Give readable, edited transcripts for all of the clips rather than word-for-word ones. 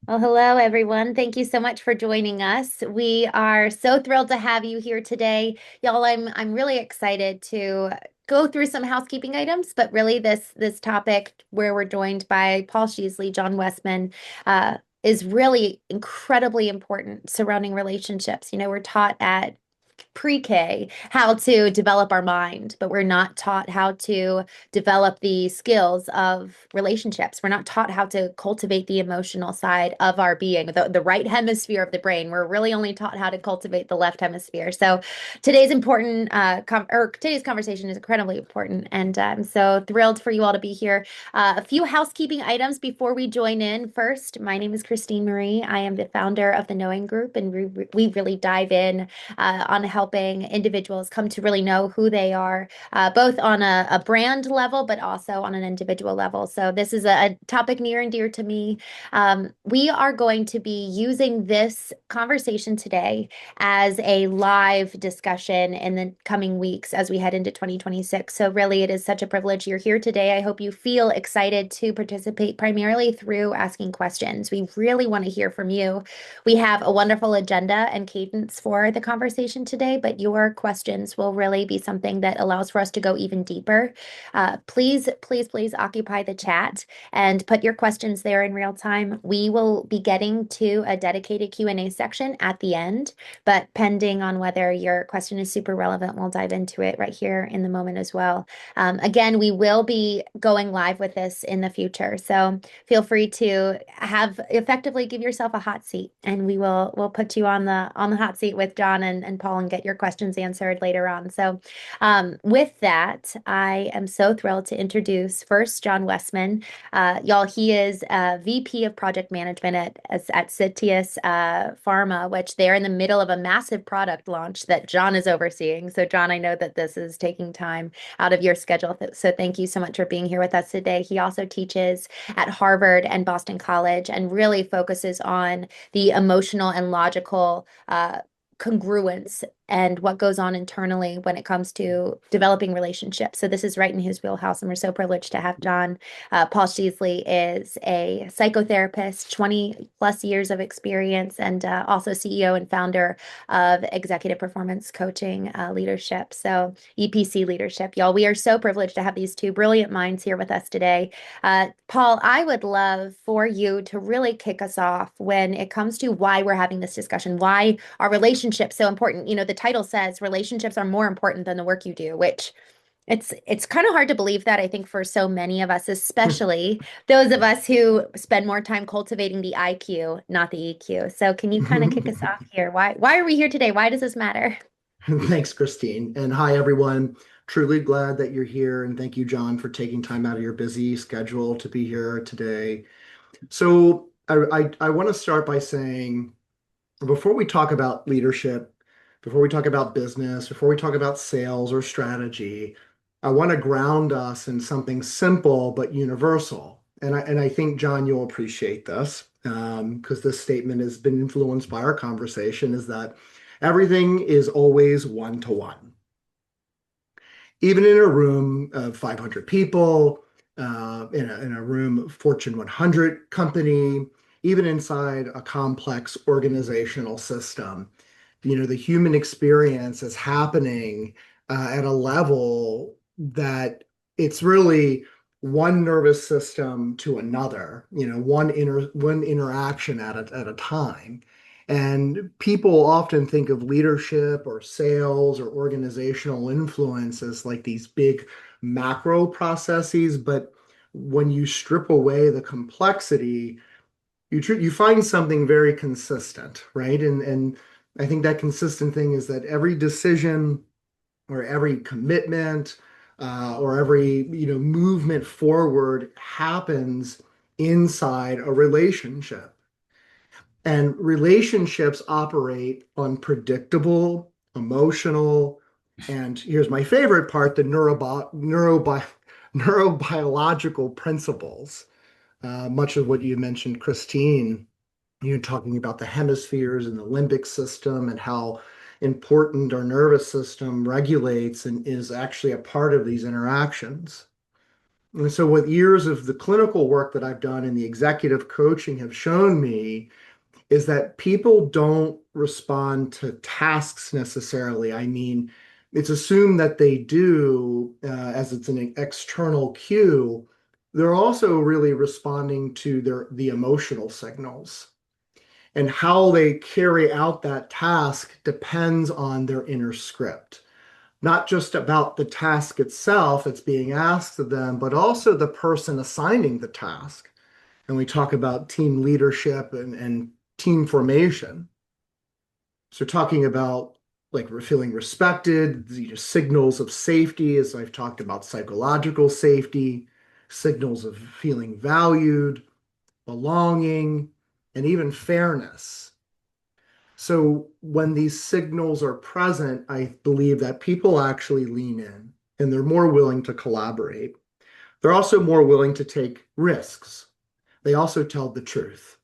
Well, hello everyone. Thank you so much for joining us. We are so thrilled to have you here today. Y'all, I'm really excited to go through some housekeeping items, but really this topic where we're joined by Paul Sheesley, John Westman, is really incredibly important surrounding relationships. We're taught at pre-K how to develop our mind, but we're not taught how to develop the skills of relationships. We're not taught how to cultivate the emotional side of our being, the right hemisphere of the brain. We're really only taught how to cultivate the left hemisphere. So today's conversation is incredibly important, and I'm so thrilled for you all to be here. A few housekeeping items before we join in. First, my name is Christine Marie. I am the founder of the Knowing Group, and we really dive in on helping individuals come to really know who they are, both on a brand level, but also on an individual level. So this is a topic near and dear to me. We are going to be using this conversation today as a live discussion in the coming weeks as we head into 2026. So really, it is such a privilege you're here today. I hope you feel excited to participate primarily through asking questions. We really want to hear from you. We have a wonderful agenda and cadence for the conversation today, but your questions will really be something that allows for us to go even deeper. Please occupy the chat and put your questions there in real time. We will be getting to a dedicated Q&A section at the end, but pending on whether your question is super relevant, we'll dive into it right here in the moment as well. Again, we will be going live with this in the future, so feel free to have effectively give yourself a hot seat, and we'll put you on the hot seat with John and Paul and get your questions answered later on. So with that, I am so thrilled to introduce first John Westman. Y'all, he is VP of Project Management at Citius Pharma, which they're in the middle of a massive product launch that John is overseeing. So John, I know that this is taking time out of your schedule. So thank you so much for being here with us today. He also teaches at Harvard and Boston College and really focuses on the emotional and logical congruence and what goes on internally when it comes to developing relationships. So this is right in his wheelhouse, and we're so privileged to have John. Paul Sheesley is a psychotherapist, 20 plus years of experience, and also CEO and founder of Executive Performance Coaching Leadership. So EPC Leadership. Y'all, we are so privileged to have these two brilliant minds here with us today. Paul, I would love for you to really kick us off when it comes to why we're having this discussion, why are relationships so important? The title says relationships are more important than the work you do, which it's kind of hard to believe that, I think, for so many of us, especially those of us who spend more time cultivating the IQ, not the EQ. So can you kind of kick us off here? Why are we here today? Why does this matter? Thanks, Christine. And hi, everyone. Truly glad that you're here. And thank you, John, for taking time out of your busy schedule to be here today. So I want to start by saying, before we talk about leadership, before we talk about business, before we talk about sales or strategy, I want to ground us in something simple but universal. And I think, John, you'll appreciate this because this statement has been influenced by our conversation, is that everything is always one to one. Even in a room of 500 people, in a room Fortune 100 company, even inside a complex organizational system, the human experience is happening at a level that it's really one nervous system to another, one interaction at a time. And people often think of leadership or sales or organizational influence as like these big macro processes, but when you strip away the complexity, you find something very consistent, right? And I think that consistent thing is that every decision or every commitment or every movement forward happens inside a relationship. And relationships operate on predictable, emotional, and here's my favorite part, the neurobiological principles. Much of what you mentioned, Christine, you're talking about the hemispheres and the limbic system and how important our nervous system regulates and is actually a part of these interactions. And so, what years of the clinical work that I've done and the executive coaching have shown me is that people don't respond to tasks necessarily. I mean, it's assumed that they do, as it's an external cue. They're also really responding to the emotional signals. And how they carry out that task depends on their inner script, not just about the task itself that's being asked of them, but also the person assigning the task. And we talk about team leadership and team formation. So talking about like feeling respected, signals of safety, as I've talked about psychological safety, signals of feeling valued, belonging, and even fairness. So when these signals are present, I believe that people actually lean in and they're more willing to collaborate. They're also more willing to take risks. They also tell the truth.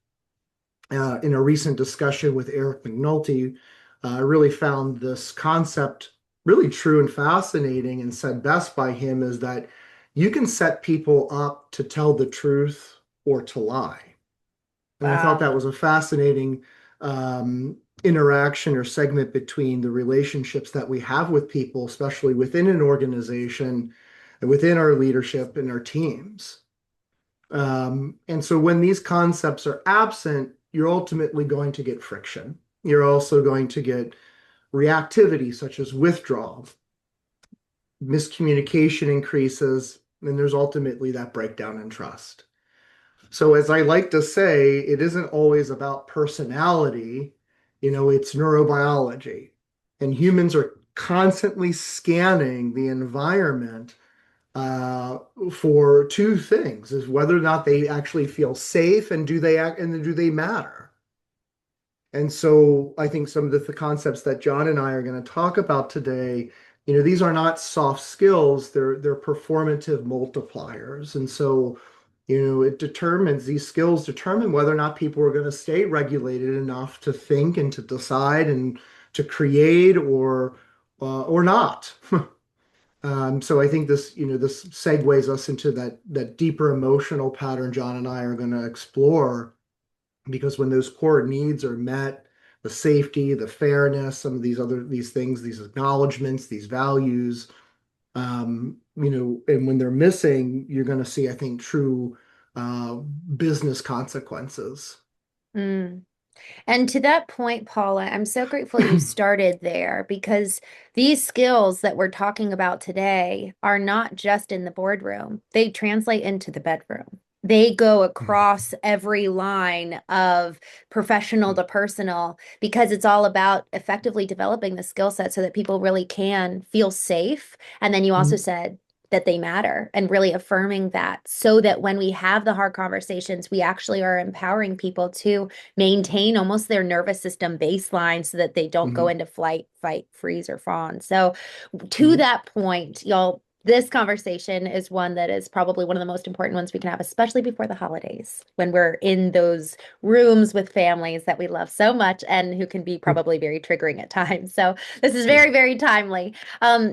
In a recent discussion with Eric McNulty, I really found this concept really true and fascinating, and said best by him is that you can set people up to tell the truth or to lie. And I thought Wow. that was a fascinating interaction or segment between the relationships that we have with people, especially within an organization and within our leadership and our teams. And so when these concepts are absent, you're ultimately going to get friction. You're also going to get reactivity, such as withdrawal, miscommunication increases, and there's ultimately that breakdown in trust. So, as I like to say, it isn't always about personality, it's neurobiology. And humans are constantly scanning the environment uh, for two things: is whether or not they actually feel safe, and do they act, and do they matter? And so I think some of the concepts that John and I are going to talk about today, these are not soft skills, they're performative multipliers. And so, it determines, these skills determine whether or not people are going to stay regulated enough to think and to decide and to create or not. So I think this segues us into that deeper emotional pattern John and I are going to explore, because when those core needs are met, the safety, the fairness, some of these things, these acknowledgments, these values, and when they're missing, you're going to see, I think, true uh, business consequences. Mm. And to that point, Paula, I'm so grateful you started there because these skills that we're talking about today are not just in the boardroom, they translate into the bedroom. They go across every line of professional to personal because it's all about effectively developing the skill set so that people really can feel safe. And then you also said that they matter and really affirming that so that when we have the hard conversations, we actually are empowering people to maintain almost their nervous system baseline so that they don't go Mhm. into flight, fight, freeze, or fawn. So, to Mhm. that point, y'all, this conversation is one that is probably one of the most important ones we can have, especially before the holidays when we're in those rooms with families that we love so much and who can be probably very triggering at times. So, this is Yeah. very, very timely.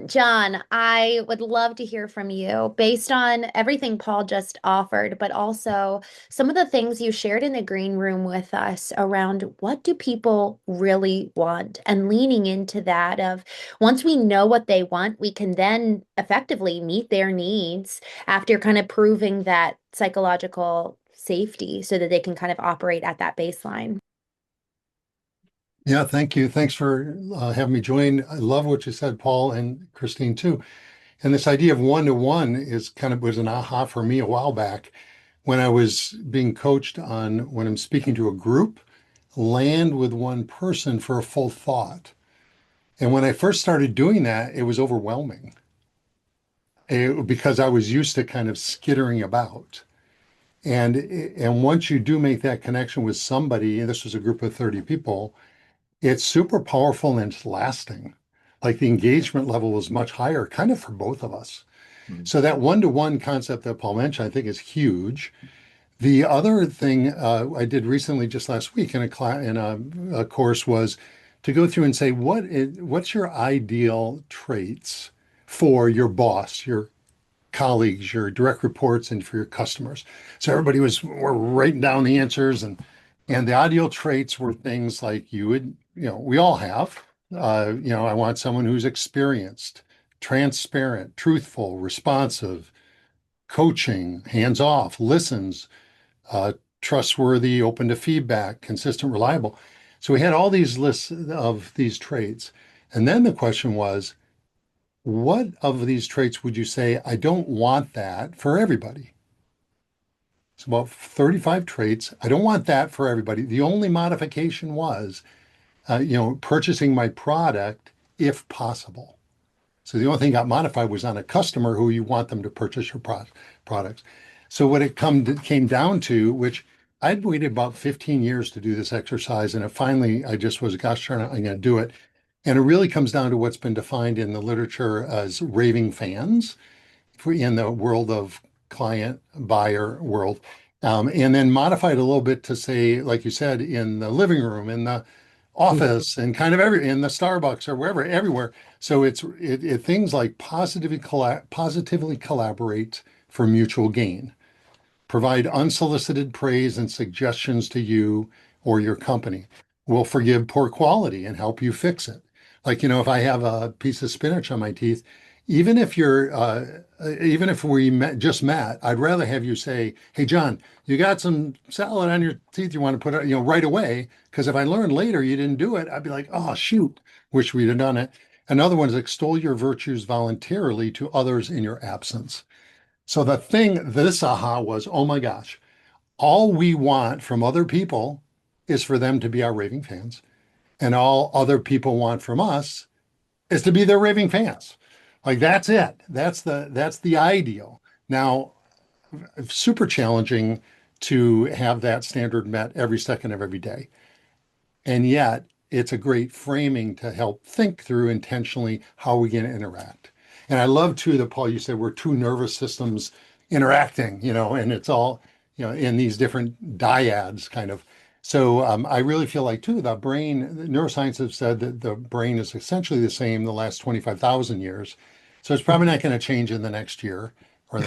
John, I would love to hear from you based on everything Paul just offered, but also some of the things you shared in the green room with us around what do people really want and leaning into that of once we know what they want, we can then effectively meet their needs after kind of proving that psychological safety so that they can kind of operate at that baseline. Yeah, thank you. Thanks for having me join. I love what you said, Paul and Christine, too. And this idea of one to one is kind of was an aha for me a while back when I was being coached on when I'm speaking to a group, land with one person for a full thought. And when I first started doing that, it was overwhelming because I was used to kind of skittering about. And once you do make that connection with somebody, and this was a group of 30 people, it's super powerful and it's lasting. Like the engagement level was much higher, kind of for both of us. Mhm. So that one-to-one concept that Paul mentioned, I think, is huge. The other thing I did recently, just last week, in a class in a course, was to go through and say what's your ideal traits for your boss, your colleagues, your direct reports, and for your customers. So everybody were writing down the answers, and the ideal traits were things like we all have. I want someone who's experienced, transparent, truthful, responsive, coaching, hands off, listens, uh, trustworthy, open to feedback, consistent, reliable. So we had all these lists of these traits. And then the question was, what of these traits would you say, I don't want that for everybody? It's about 35 traits. I don't want that for everybody. The only modification was, purchasing my product if possible. So the only thing got modified was on a customer who you want them to purchase your products. So what came down to, which I'd waited about 15 years to do this exercise, and it finally I just was, gosh darn it, I'm going to do it. And it really comes down to what's been defined in the literature as raving fans in the world of client buyer world. And then modified a little bit to say, like you said, in the living room, in the office, and kind of in the Starbucks or wherever, everywhere. So it things like positively collaborate for mutual gain, provide unsolicited praise and suggestions to you or your company, will forgive poor quality and help you fix it. Like, if I have a piece of spinach on my teeth, even if just met, I'd rather have you say, "Hey, John, you got some salad on your teeth you want to put it, right away." Because if I learned later you didn't do it, I'd be like, "Oh, shoot, wish we'd have done it." Another one is extol your virtues voluntarily to others in your absence. So this aha was, oh my gosh, all we want from other people is for them to be our raving fans. And all other people want from us is to be their raving fans. Like that's it. That's the ideal. Now, super challenging to have that standard met every second of every day. And yet, it's a great framing to help think through intentionally how we're going to interact. And I love too that, Paul, you said we're two nervous systems interacting, and it's all, in these different dyads kind of. So I really feel like too, neuroscience have said that the brain is essentially the same the last 25,000 years. So it's probably not going to change in the next year or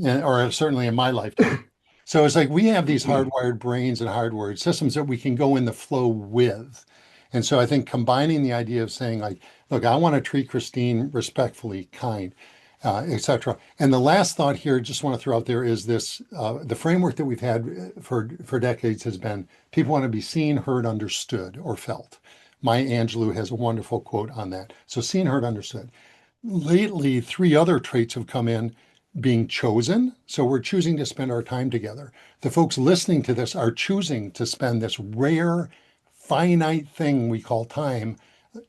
or certainly in my lifetime. So it's like we have these hardwired brains and hardwired systems that we can go in the flow with. And so I think combining the idea of saying like, look, I want to treat Christine respectfully, kind, etc. And the last thought here, just want to throw out there is this: the framework that we've had for decades has been people want to be seen, heard, understood, or felt. Maya Angelou has a wonderful quote on that. So seen, heard, understood. Lately, three other traits have come in: being chosen. So we're choosing to spend our time together. The folks listening to this are choosing to spend this rare, finite thing we call time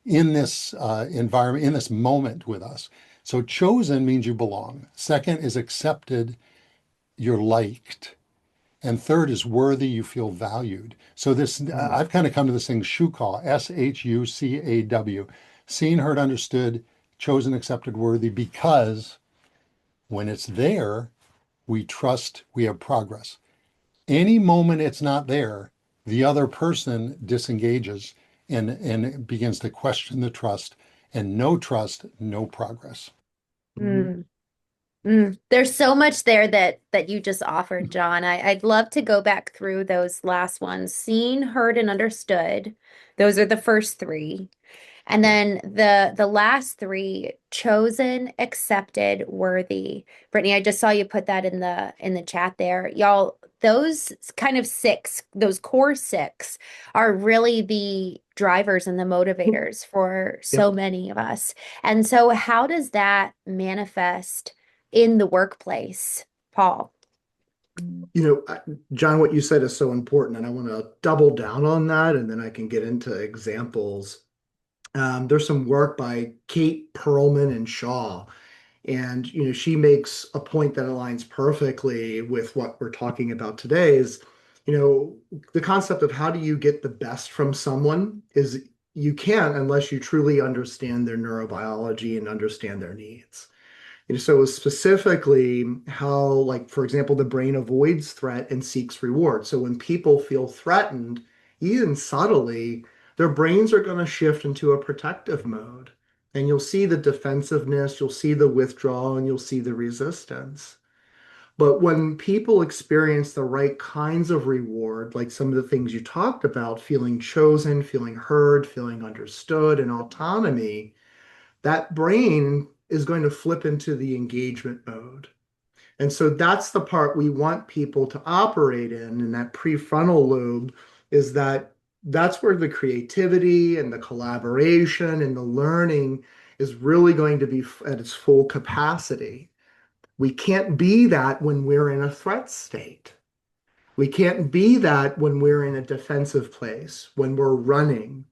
in this environment, in this moment with us. So chosen means you belong. Second is accepted, you're liked. And third is worthy, you feel valued. So I've kind of come to this thing, SHUCAW, SHUCAW, seen, heard, understood, chosen, accepted, worthy, because when it's there, we trust we have progress. Any moment it's not there, the other person disengages and begins to question the trust, and no trust, no progress. Mm. There's so much there that you just offered, John. I'd love to go back through those last ones. Seen, heard, and understood. Those are the first three. And then the last three, chosen, accepted, worthy. Brittany, I just saw you put that in the chat there. Y'all, those kind of six, those core six are really the drivers and the motivators for so Yep. many of us. And so how does that manifest in the workplace, Paul? John, what you said is so important, and I want to double down on that, and then I can get into examples. There's some work by Kate Perlman and Shaw, and she makes a point that aligns perfectly with what we're talking about today. Is the concept of how do you get the best from someone is you can't unless you truly understand their neurobiology and understand their needs. So specifically how, like, for example, the brain avoids threat and seeks reward. So when people feel threatened, even subtly, their brains are going to shift into a protective mode. And you'll see the defensiveness, you'll see the withdrawal, and you'll see the resistance. But when people experience the right kinds of reward, like some of the things you talked about, feeling chosen, feeling heard, feeling understood, and autonomy, that brain is going to flip into the engagement mode. And so that's the part we want people to operate in that prefrontal lobe is that that's where the creativity and the collaboration and the learning is really going to be at its full capacity. We can't be that when we're in a threat state. We can't be that when we're in a defensive place, when we're running,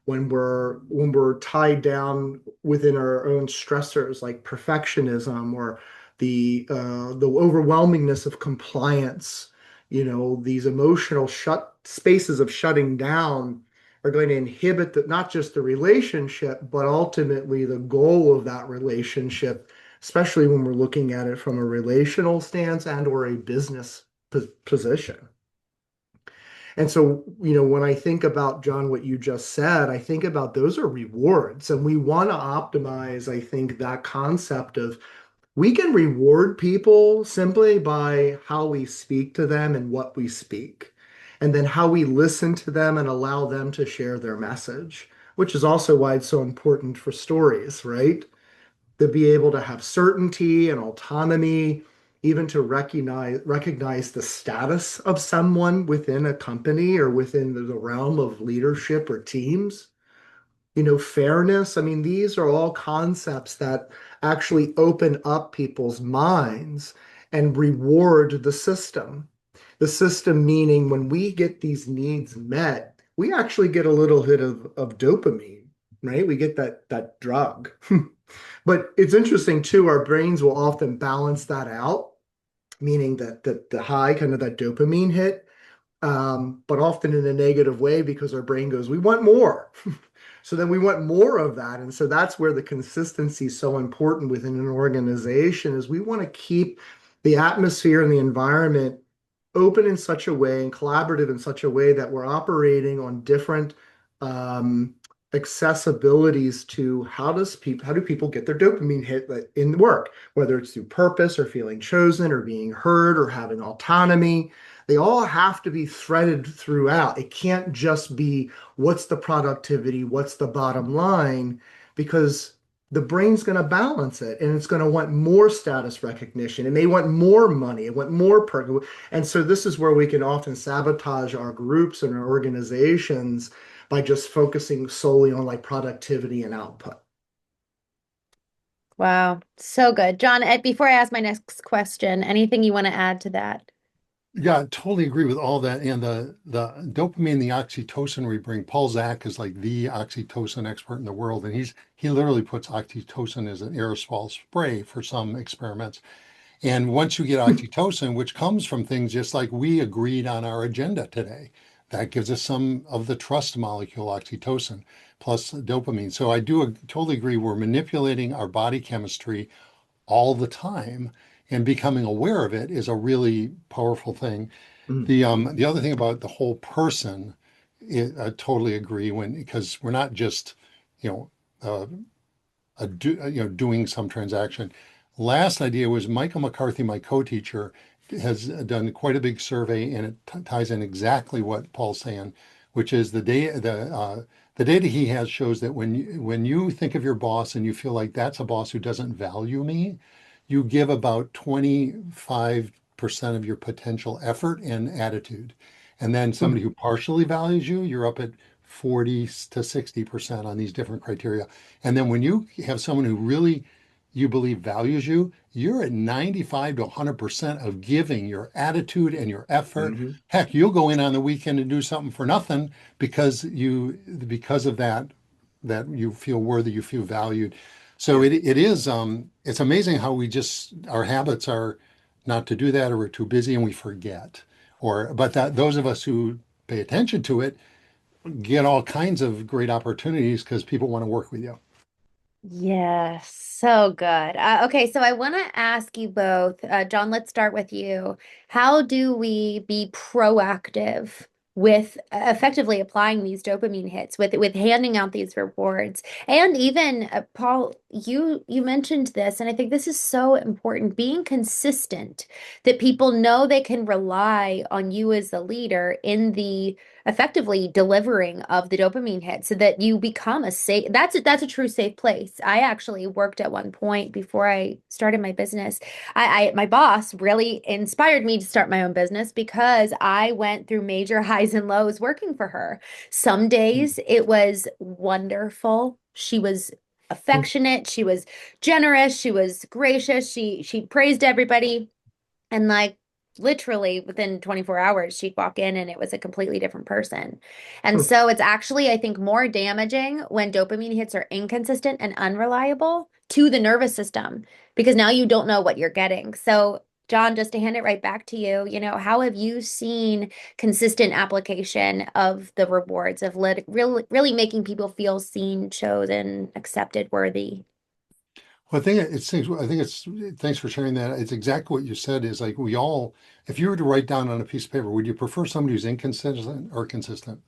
when we're tied down within our own stressors like perfectionism or the overwhelmingness of compliance. These emotional shut spaces of shutting down are going to inhibit not just the relationship, but ultimately the goal of that relationship, especially when we're looking at it from a relational stance and or a business position. And so, when I think about, John, what you just said, I think about those are rewards. And we want to optimize, I think, that concept of we can reward people simply by how we speak to them and what we speak, and then how we listen to them and allow them to share their message, which is also why it's so important for stories, right? To be able to have certainty and autonomy, even to recognize the status of someone within a company or within the realm of leadership or teams. Fairness. I mean, these are all concepts that actually open up people's minds and reward the system. The system meaning when we get these needs met, we actually get a little hit of dopamine, right? We get that drug. But it's interesting too, our brains will often balance that out, meaning that the high, kind of that dopamine hit, but often in a negative way because our brain goes, we want more. So then we want more of that. And so that's where the consistency is so important within an organization is we want to keep the atmosphere and the environment open in such a way and collaborative in such a way that we're operating on different um, accessibilities to how do people get their dopamine hit in work, whether it's through purpose or feeling chosen or being heard or having autonomy. They all have to be threaded throughout. It can't just be what's the productivity, what's the bottom line, because the brain's going to balance it and it's going to want more status recognition. It may want more money, it want more perk. And so this is where we can often sabotage our groups and our organizations by just focusing solely on like productivity and output. Wow, so good. John, before I ask my next question, anything you want to add to that? Yeah, I totally agree with all that. And the dopamine, the oxytocin we bring, Paul Zak is like the oxytocin expert in the world. And he literally puts oxytocin as an aerosol spray for some experiments. And once you get oxytocin, which comes from things just like we agreed on our agenda today, that gives us some of the trust molecule, oxytocin, plus dopamine. So I do totally agree. We're manipulating our body chemistry all the time, and becoming aware of it is a really powerful thing. Mm. The other thing about the whole person, I totally agree because we're not just, you know, doing some transaction. Last idea was Michael McCarthy, my co-teacher, has done quite a big survey, and it ties in exactly what Paul's saying, which is the data he has shows that when you think of your boss and you feel like that's a boss who doesn't value me, you give about 25% of your potential effort and attitude. And then somebody who partially values you, you're up at 40 to 60% on these different criteria. And then when you have someone who really you believe values you, you're at 95 to 100% of giving your attitude and your effort. Mm-hmm. Heck, you'll go in on the weekend and do something for nothing because of that you feel worthy, you feel valued. So Yeah. it is it's amazing how our habits are not to do that, or we're too busy and we forget. But that those of us who pay attention to it get all kinds of great opportunities because people want to work with you. Yes, so good. Okay, so I want to ask you both, John, let's start with you. How do we be proactive with effectively applying these dopamine hits, with handing out these rewards. And even Paul, you mentioned this, and I think this is so important, being consistent, that people know they can rely on you as the leader in the effectively delivering of the dopamine hit, so that you become a safe, that's a true safe place. I actually worked at one point before I started my business. My boss really inspired me to start my own business because I went through major highs and lows working for her. Some days it was wonderful. She was affectionate, she was generous, she was gracious, she praised everybody. And like literally within 24 hours, she'd walk in and it was a completely different person. And so it's actually, I think, more damaging when dopamine hits are inconsistent and unreliable to the nervous system, because now you don't know what you're getting. So, John, just to hand it right back to you, how have you seen consistent application of the rewards of really making people feel seen, chosen, accepted, worthy? Well, I think it's, thanks for sharing that. It's exactly what you said is like we all, if you were to write down on a piece of paper, would you prefer somebody who's inconsistent or consistent?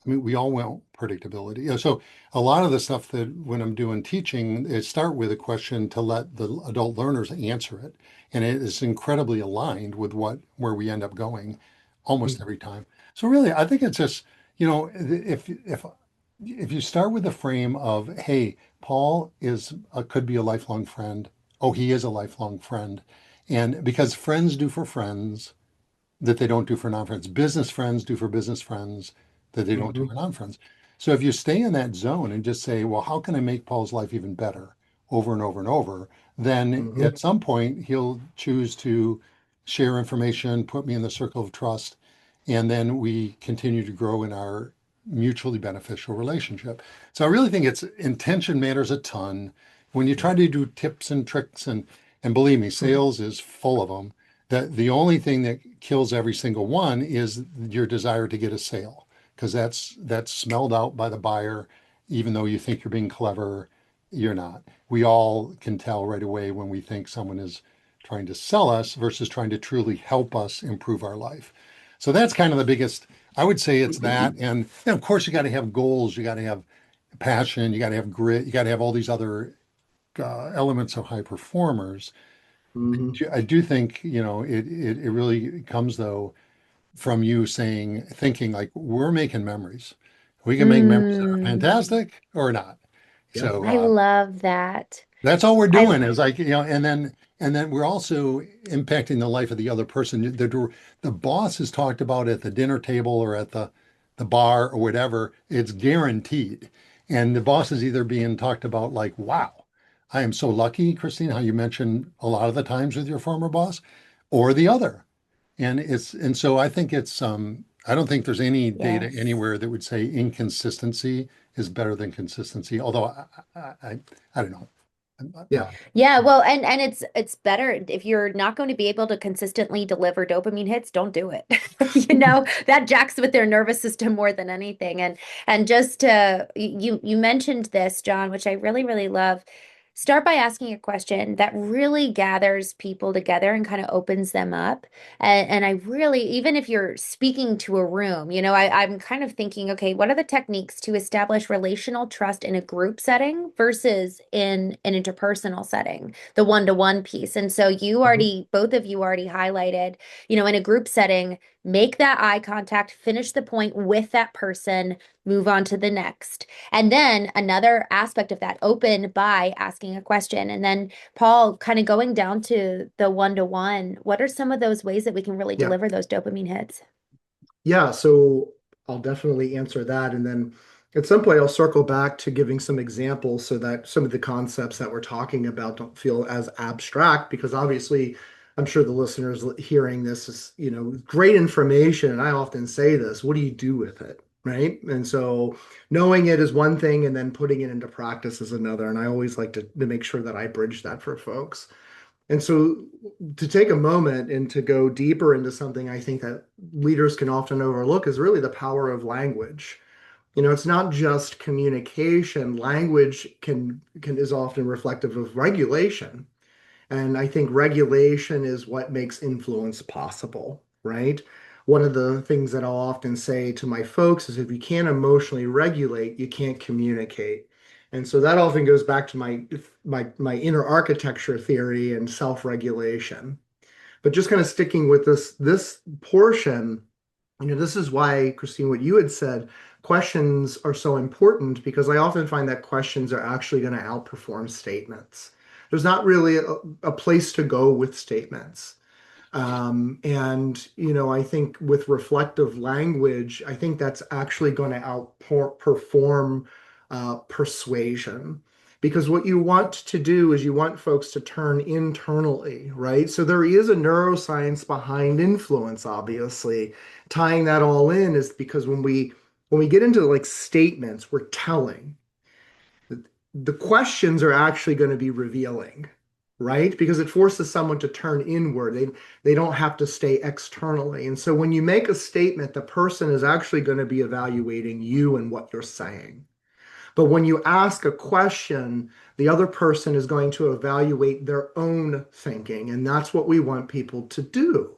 I mean, we all want predictability. So a lot of the stuff that when I'm doing teaching, is start with a question to let the adult learners answer it. And it is incredibly aligned with where we end up going almost every time. So really, I think it's just, if you start with the frame of, hey, Paul could be a lifelong friend. Oh, he is a lifelong friend. And because friends do for friends, that they don't do for non-friends. Business friends do for business friends that they don't do Mhm. for non-friends. So if you stay in that zone and just say, well, how can I make Paul's life even better over and over and over? Then Mhm. at some point he'll choose to share information, put me in the circle of trust, and then we continue to grow in our mutually beneficial relationship. So I really think it's intention matters a ton. When you try to do tips and tricks and believe me, sales is full of them, that the only thing that kills every single one is your desire to get a sale, because that's smelled out by the buyer. Even though you think you're being clever, you're not. We all can tell right away when we think someone is trying to sell us versus trying to truly help us improve our life. So that's kind of the biggest, I would say it's that. And of course, you got to have goals, you got to have passion, you got to have grit, you got to have all these other elements of high performers. Mhm. I do think, it really comes though from you thinking like we're making memories. We can make memories that are Mm, fantastic or not. Yeah. So I love that. that's all we're I doing is like, and then we're also impacting the life of the other person. The boss is talked about at the dinner table or at the bar or whatever. It's guaranteed. And the boss is either being talked about like, wow, I am so lucky, Christine, how you mentioned a lot of the times with your former boss, or the other. And so I think I don't think there's any data Yes. anywhere that would say inconsistency is better than consistency. Although I don't know. Yeah. Yeah, well, and it's better if you're not going to be able to consistently deliver dopamine hits, don't do it. That jacks with their nervous system more than anything. And just you mentioned this, John, which I really, really love. Start by asking a question that really gathers people together and kind of opens them up. And I really, even if you're speaking to a room, I'm kind of thinking, okay, what are the techniques to establish relational trust in a group setting versus in an interpersonal setting, the one-to-one piece? And so Mhm. both of you already highlighted, in a group setting, make that eye contact, finish the point with that person, move on to the next. And then another aspect of that, open by asking a question. And then Paul, kind of going down to the one-to-one, what are some of those ways that we can really Yeah. deliver those dopamine hits? Yeah, so I'll definitely answer that. And then at some point, I'll circle back to giving some examples so that some of the concepts that we're talking about don't feel as abstract, because obviously, I'm sure the listeners hearing this is, great information. And I often say this, what do you do with it? Right. And so knowing it is one thing, and then putting it into practice is another. And I always like to make sure that I bridge that for folks. And so to take a moment and to go deeper into something I think that leaders can often overlook is really the power of language. It's not just communication. Language can is often reflective of regulation. And I think regulation is what makes influence possible, right? one of the things that I'll often say to my folks is if you can't emotionally regulate, you can't communicate. And so that often goes back to my inner architecture theory and self-regulation. But just kind of sticking with this portion, this is why, Christine, what you had said, questions are so important because I often find that questions are actually going to outperform statements. There's not really a place to go with statements. I think with reflective language, I think that's actually going to outperform persuasion. Because what you want to do is you want folks to turn internally, right? So there is a neuroscience behind influence, obviously. Tying that all in is because when we get into like statements, we're telling. The questions are actually going to be revealing, right? Because it forces someone to turn inward. They don't have to stay externally. And so when you make a statement, the person is actually going to be evaluating you and what you're saying. But when you ask a question, the other person is going to evaluate their own thinking. And that's what we want people to do.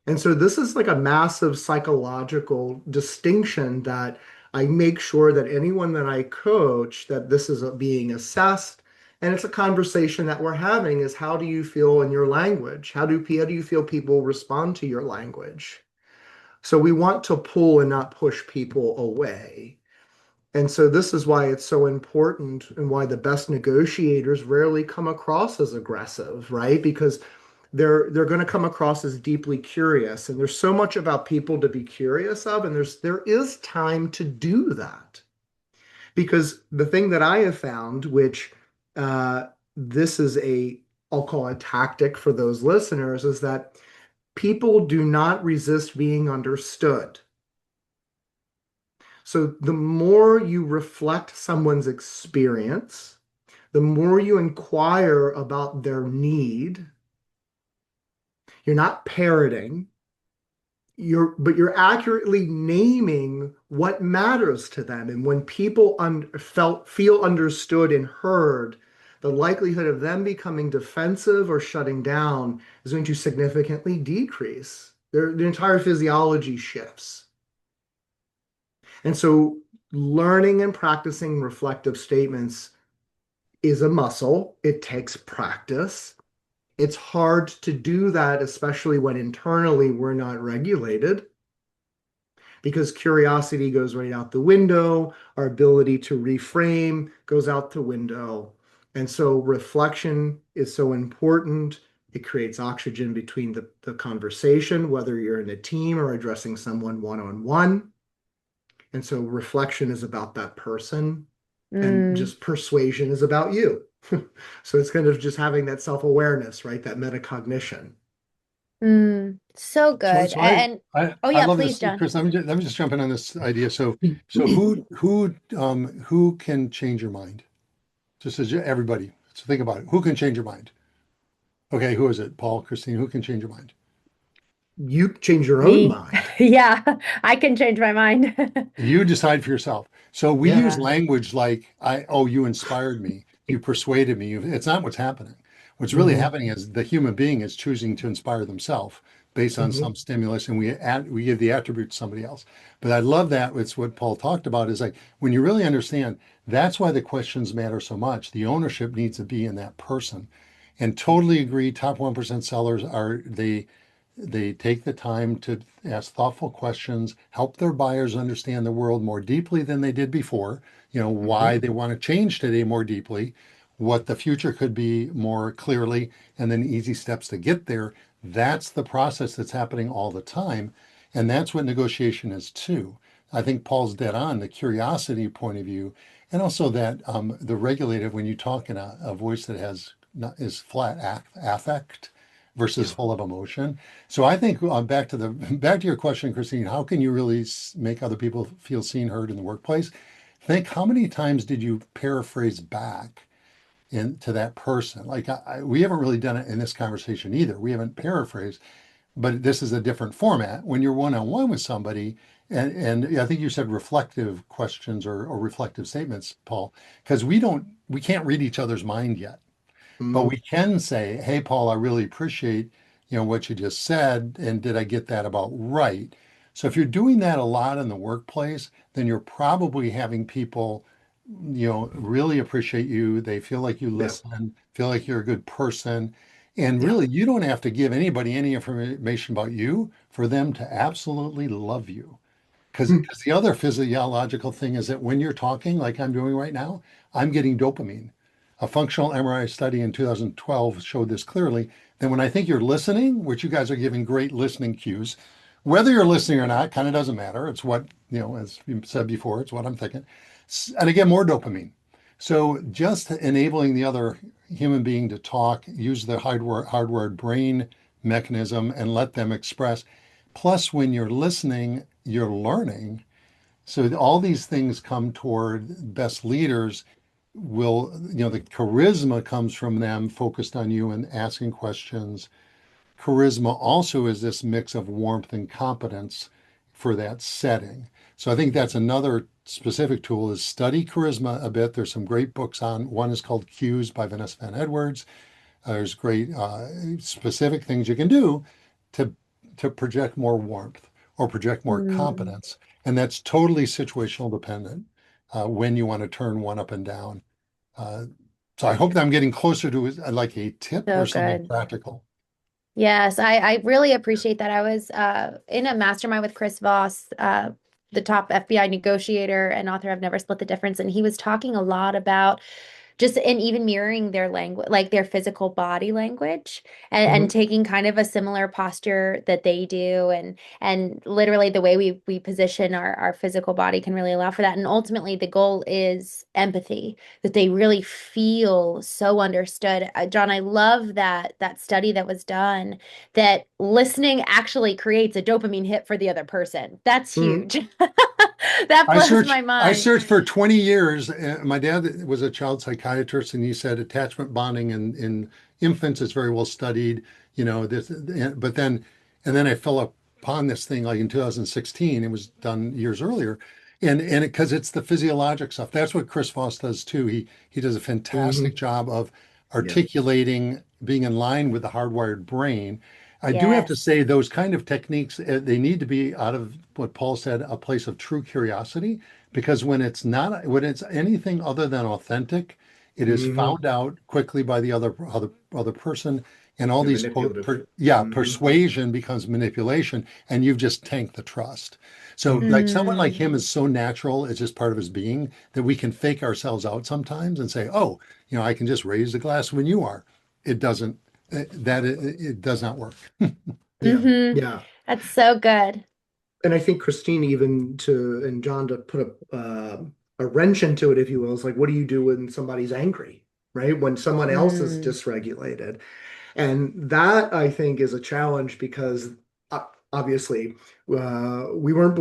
And so this is like a massive psychological distinction that I make sure that anyone that I coach, that this is being assessed. And it's a conversation that we're having is how do you feel in your language? How do you feel people respond to your language? So we want to pull and not push people away. And so this is why it's so important and why the best negotiators rarely come across as aggressive, right? Because they're going to come across as deeply curious. And there's so much about people to be curious of, and there is time to do that. Because the thing that I have found, which this is I'll call a tactic for those listeners, is that people do not resist being understood. So the more you reflect someone's experience, the more you inquire about their need, you're not parroting, but you're accurately naming what matters to them. And when people feel understood and heard, the likelihood of them becoming defensive or shutting down is going to significantly decrease. The entire physiology shifts. And so learning and practicing reflective statements is a muscle. It takes practice. It's hard to do that, especially when internally we're not regulated, because curiosity goes right out the window. Our ability to reframe goes out the window. And so reflection is so important. It creates oxygen between the conversation, whether you're in a team or addressing someone one-on-one. And so reflection is about that person, and Mm, just persuasion is about you. So it's kind of just having that self-awareness, right? That metacognition. so So, good. so I, And I, oh I yeah, love please, this, John. Chris. Let me just jump in on this idea. So who can change your mind? Just as everybody. So think about it. Who can change your mind? Okay, who is it? Paul, Christine, who can change your mind? You change your own Me. mind. Yeah, I can change my mind. You decide for yourself. So we Yeah. use Yeah. language like oh, you inspired me, you persuaded me. It's not what's happening. What's really Hmm. happening is the human being is choosing to inspire themselves based on Hmm. some stimulus, and we give the attribute to somebody else. But I love that. It's what Paul talked about is like when you really understand, that's why the questions matter so much. The ownership needs to be in that person. And totally agree, top 1% sellers are they take the time to ask thoughtful questions, help their buyers understand the world more deeply than they did before, Hmm. why they want to change today more deeply, what the future could be more clearly, and then easy steps to get there. That's the process that's happening all the time. And that's what negotiation is too. I think Paul's dead on the curiosity point of view, and also that the regulative, when you talk in a voice that has not, is flat affect versus Yeah. full of emotion. So I think back to your question, Christine. How can you really make other people feel seen, heard in the workplace? Think how many times did you paraphrase back into that person? Like we haven't really done it in this conversation either. We haven't paraphrased, but this is a different format when you're one on one with somebody. And I think you said reflective questions or reflective statements, Paul, because we can't read each other's mind yet. But Hmm. we can say, hey, Paul, I really appreciate, what you just said, and did I get that about right? So if you're doing that a lot in the workplace, then you're probably having people, really appreciate you. They feel like you Yeah. listen, feel like you're a good person. And Yeah. really, you don't have to give anybody any information about you for them to absolutely love you. Because Mm. the other physiological thing is that when you're talking, like I'm doing right now, I'm getting dopamine. A functional MRI study in 2012 showed this clearly that when I think you're listening, which you guys are giving great listening cues, whether you're listening or not, kind of doesn't matter. It's what, as you said before, it's what I'm thinking. And I get more dopamine. So just enabling the other human being to talk, use the hardwired brain mechanism and let them express. Plus, when you're listening, you're learning. So all these things come toward best leaders the charisma comes from them focused on you and asking questions. Charisma also is this mix of warmth and competence for that setting. So I think that's another specific tool is study charisma a bit. There's some great books on, one is called Cues by Vanessa Van Edwards. There's great specific things you can do to project more warmth or project more Mm, competence, and that's totally situational dependent when you want to turn one up and down. Uh, so I hope that I'm getting closer to like a tip or so something good. practical. Yes, I really appreciate that. I was in a mastermind with Chris Voss, the top FBI negotiator and author of Never Split the Difference, and he was talking a lot about just and even mirroring their language, like their physical body language, and Mhm. taking kind of a similar posture that they do, and literally the way we position our physical body can really allow for that. And ultimately, the goal is empathy, that they really feel so understood. John, I love that study that was done that listening actually creates a dopamine hit for the other person. That's Mhm. huge. That blows my I mind. searched for 20 years. My dad was a child psychiatrist, and he said attachment bonding in infants is very well studied. This, but then, and then I fell upon this thing like in 2016. It was done years earlier, and because it's the physiologic stuff. That's what Chris Voss does too. He does a fantastic Mhm. job of Yeah. articulating, being in line with the hardwired brain. I do have to Yes. say those kind of techniques, they need to be out of what Paul said, a place of true curiosity, because when it's anything other than authentic, it is Mhm. found out quickly by the other person, and all They're these manipulative. Mhm. persuasion becomes manipulation, and you've just tanked the trust. So like Mhm. someone like Mm. him is so natural, it's just part of his being that we can fake ourselves out sometimes and say, oh, I can just raise the glass when you are. It doesn't it does not work. Yeah. Mm-hmm. Yeah. That's so good. And I think Christine even to and John to put a wrench into it, if you will, is like, what do you do when somebody's angry, right? When someone else is Mm. dysregulated. And that I think is a challenge because obviously we weren't,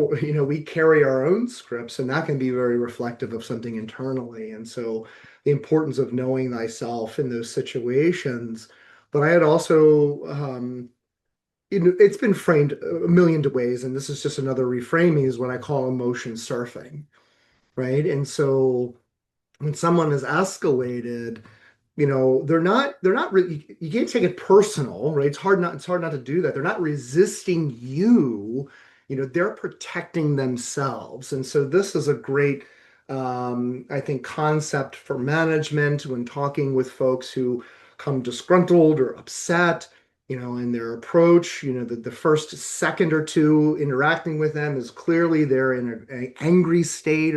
we carry our own scripts and that can be very reflective of something internally. And so the importance of knowing thyself in those situations. But I had also, it's been framed a million ways, and this is just another reframing, is what I call emotion surfing, right? And so when someone is escalated, they're not really, you can't take it personal, right? It's hard not to do that. They're not resisting you, they're protecting themselves. And so this is a great I think concept for management when talking with folks who come disgruntled or upset, in their approach, the first second or two interacting with them is clearly they're in an angry state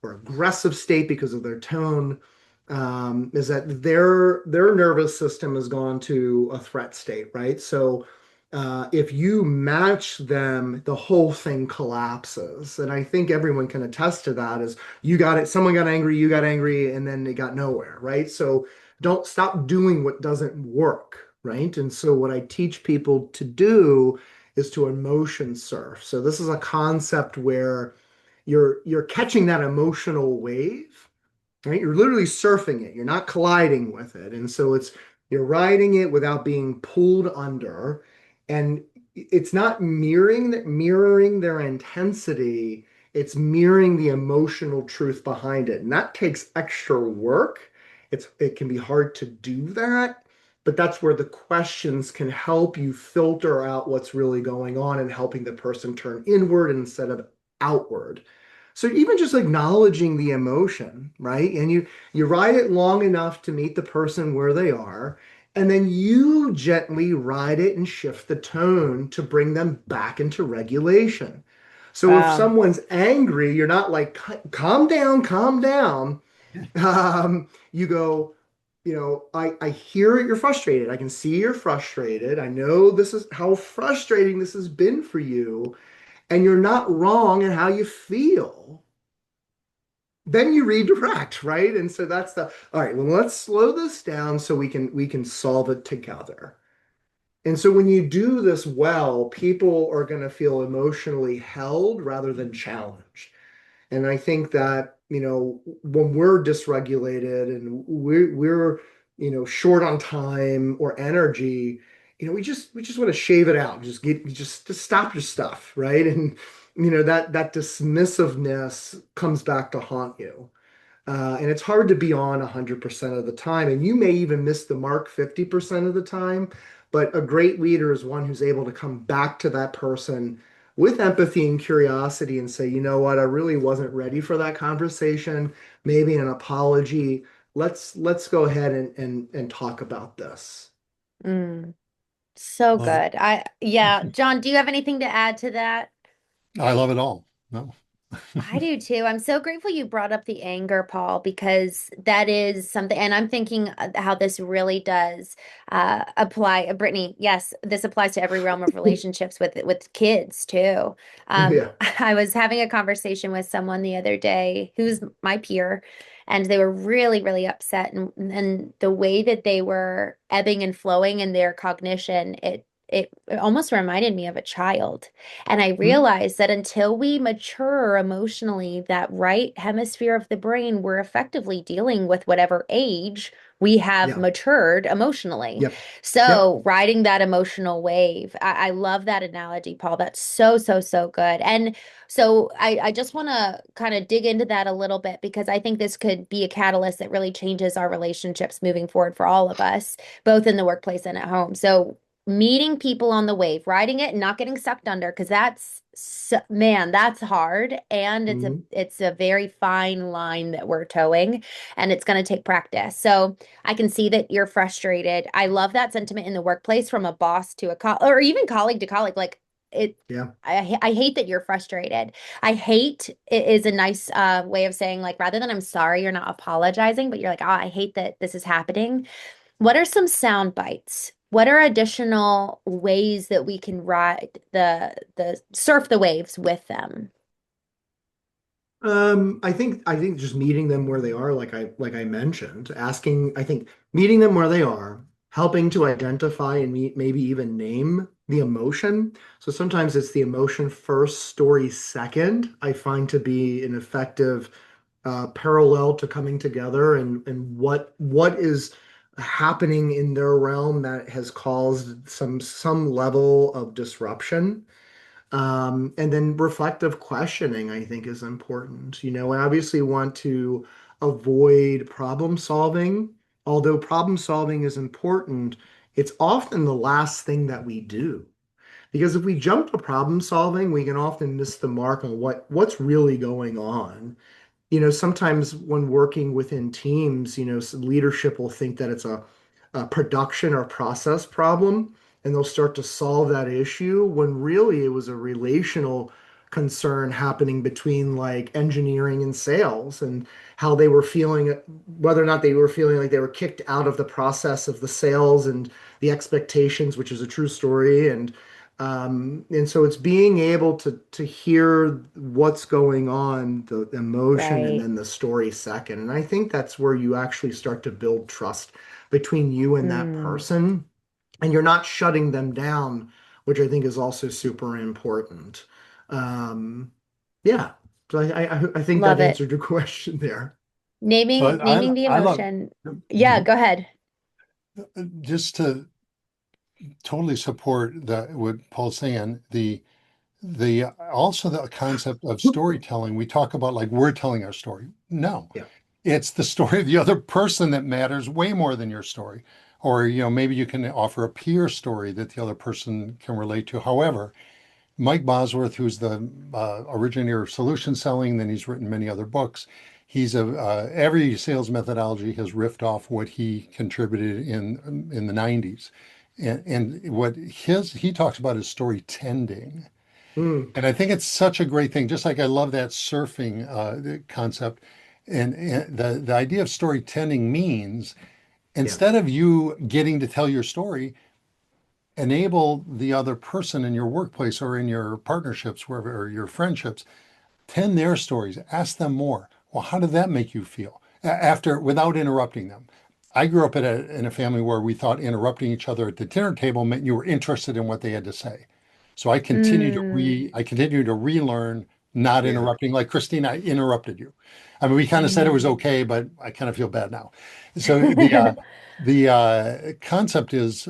or aggressive state because of their tone, is that their nervous system has gone to a threat state, right? So if you match them, the whole thing collapses. And I think everyone can attest to that is you got it, someone got angry, you got angry, and then it got nowhere, right? So don't stop doing what doesn't work, right? And so what I teach people to do is to emotion surf. So this is a concept where you're catching that emotional wave, right? You're literally surfing it. You're not colliding with it. And so you're riding it without being pulled under. And it's not mirroring their intensity. It's mirroring the emotional truth behind it. And that takes extra work. It can be hard to do that, but that's where the questions can help you filter out what's really going on and helping the person turn inward instead of outward. So even just acknowledging the emotion, right? And you ride it long enough to meet the person where they are, and then you gently ride it and shift the tone to bring them back into regulation. So if Wow. someone's angry, you're not like, calm down, calm down. You go, I hear it, you're frustrated. I can see you're frustrated. I know this is how frustrating this has been for you, and you're not wrong in how you feel. Then you redirect, right? And so that's the all right, well, let's slow this down so we can solve it together. And so when you do this well, people are going to feel emotionally held rather than challenged. And I think that, when we're dysregulated and we're short on time or energy, we just want to shave it out, just stop your stuff, right? And that dismissiveness comes back to haunt you. And it's hard to be on 100% of the time. And you may even miss the mark 50% of the time. But a great leader is one who's able to come back to that person with empathy and curiosity and say, you know what, I really wasn't ready for that conversation. Maybe an apology. Let's go ahead and talk about this. Mm, so Love it. good. Yeah, John, do you have anything to add to that? I love it all. No. I do too. I'm so grateful you brought up the anger, Paul, because that is something, and I'm thinking how this really does apply. Brittany, yes, this applies to every realm of relationships with kids too. Yeah. I was having a conversation with someone the other day who's my peer, and they were really, really upset, and the way that they were ebbing and flowing in their cognition, it almost reminded me of a child. And I Mhm. realized that until we mature emotionally, that right hemisphere of the brain, we're effectively dealing with whatever age we have Yeah. matured emotionally. Yep. Yep. So riding that emotional wave, I love that analogy, Paul. That's so, so, so good. And so I just want to kind of dig into that a little bit because I think this could be a catalyst that really changes our relationships moving forward for all of us, both in the workplace and at home. So meeting people on the wave, riding it and not getting sucked under, because man, that's hard. And Mhm. it's a very fine line that we're towing, and it's going to take practice. So I can see that you're frustrated. I love that sentiment in the workplace from a boss to a or even colleague to colleague. Like it, Yeah. I hate that you're frustrated. I hate it is a nice way of saying like rather than I'm sorry, you're not apologizing, but you're like, oh, I hate that this is happening. What are some sound bites? What are additional ways that we can ride the surf the waves with them? I think just meeting them where they are, like I mentioned, I think meeting them where they are, helping to identify and maybe even name the emotion. So sometimes it's the emotion first, story second, I find to be an effective parallel to coming together and what is happening in their realm that has caused some level of disruption. And then reflective questioning, I think, is important. I obviously want to avoid problem solving. Although problem solving is important, it's often the last thing that we do. Because if we jump to problem solving, we can often miss the mark on what's really going on. Sometimes when working within teams, some leadership will think that it's a production or process problem, and they'll start to solve that issue when really it was a relational concern happening between like engineering and sales and how they were feeling, whether or not they were feeling like they were kicked out of the process of the sales and the expectations, which is a true story, and so it's being able to hear what's going on, the emotion, and Right. then the story second. And I think that's where you actually start to build trust between you and that Mm, person, and you're not shutting them down, which I think is also super important. Um, yeah, so I think that love it. answered your question there. But Naming the I love emotion. Yeah, go ahead. just to totally support what Paul's saying, the also the concept of storytelling. We talk about like we're telling our story. No, Yeah. it's the story of the other person that matters way more than your story. or maybe you can offer a peer story that the other person can relate to. However, Mike Bosworth, who's the originator of solution selling, then he's written many other books. He's every sales methodology has riffed off what he contributed in the 90s. And what he talks about is story tending. Mm, And I think it's such a great thing. Just like I love that surfing concept. And the idea of story tending means yeah. instead of you getting to tell your story, enable the other person in your workplace or in your partnerships, wherever, or your friendships, tell their stories, ask them more. Well, how did that make you feel? After, without interrupting them. I grew up in a family where we thought interrupting each other at the dinner table meant you were interested in what they had to say. So Mm, I continue to relearn not Yeah. interrupting. Like Christine, I interrupted you. I mean, we kind of said it was mhm. okay, but I kind of feel bad now. So the concept is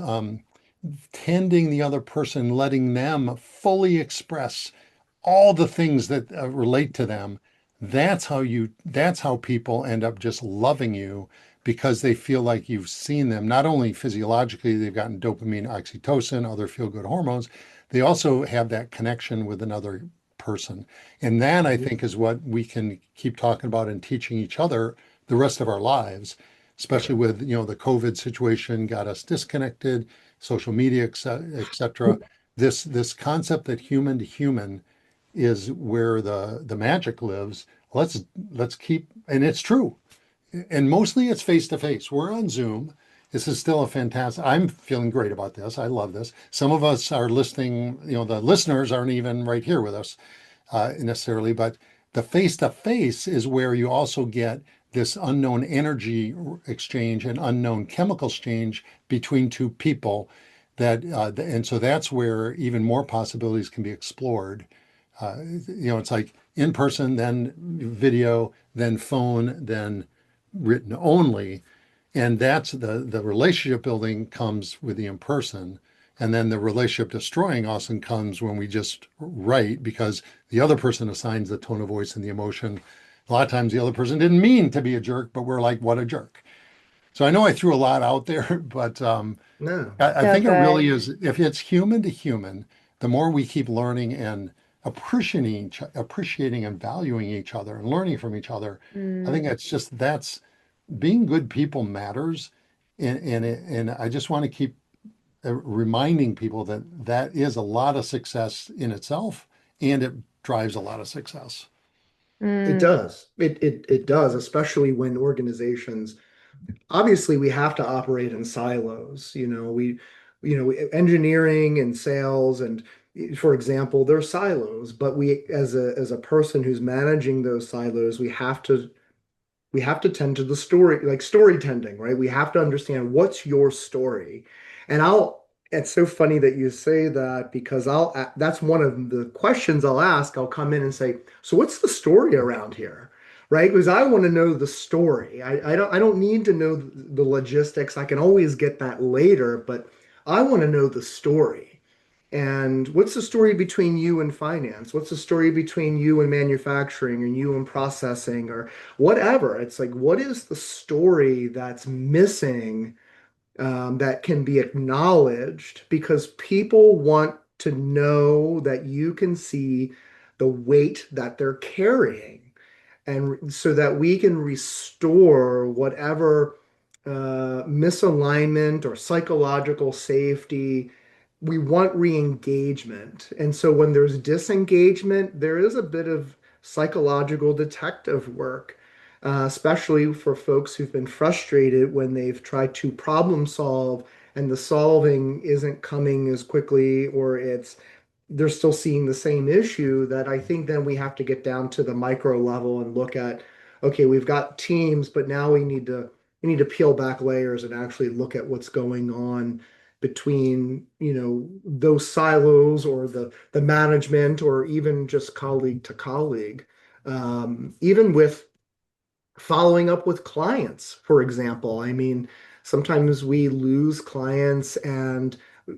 tending the other person, letting them fully express all the things that relate to them. That's how people end up just loving you because they feel like you've seen them. Not only physiologically, they've gotten dopamine, oxytocin, other feel good hormones, they also have that connection with another person. And that I think is what we can keep talking about and teaching each other the rest of our lives, Yeah. especially with, the COVID situation got us disconnected, social media, et cetera. This concept that human to human is where the magic lives. Let's keep, and it's true. And mostly it's face to face. We're on Zoom. This is still a fantastic. I'm feeling great about this. I love this. Some of us are listening, the listeners aren't even right here with us necessarily, but the face to face is where you also get this unknown energy exchange and unknown chemical exchange between two people and so that's where even more possibilities can be explored. It's like in person, then video, then phone, then written only. And that's the relationship building comes with the in person. And then the relationship destroying often comes when we just write because the other person assigns the tone of voice and the emotion. A lot of times the other person didn't mean to be a jerk, but we're like, what a jerk. So I know I threw a lot out there, but No. I So think it really good. is. If it's human to human, the more we keep learning and appreciating and valuing each other and learning from each other, I think Mm, that's being good people matters. And I just want to keep reminding people that that is a lot of success in itself, and it drives a lot of success. It mm, does. It does, especially when organizations obviously we have to operate in silos. Engineering and sales and for example, they're silos, but we as a person who's managing those silos, we have to tend to the story, like story tending, right? We have to understand what's your story. And it's so funny that you say that because that's one of the questions I'll ask. I'll come in and say, so what's the story around here? Right? Because I want to know the story. I don't need to know the logistics. I can always get that later, but I want to know the story. And what's the story between you and finance? What's the story between you and manufacturing and you and processing or whatever? It's like, what is the story that's missing that can be acknowledged? Because people want to know that you can see the weight that they're carrying and so that we can restore whatever misalignment or psychological safety. We want re-engagement. And so when there's disengagement, there is a bit of psychological detective work, especially for folks who've been frustrated when they've tried to problem solve and the solving isn't coming as quickly or they're still seeing the same issue. That I think then we have to get down to the micro level and look at, okay, we've got teams, but now we need to peel back layers and actually look at what's going on between, those silos or the management or even just colleague to colleague. Even with following up with clients, for example. I mean, sometimes we lose clients and a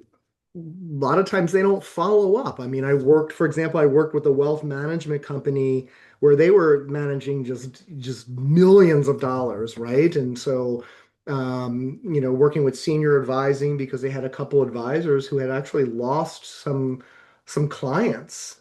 lot of times they don't follow up. I mean, for example, I worked with a wealth management company where they were managing just millions of dollars, right? And so working with senior advising because they had a couple advisors who had actually lost some clients,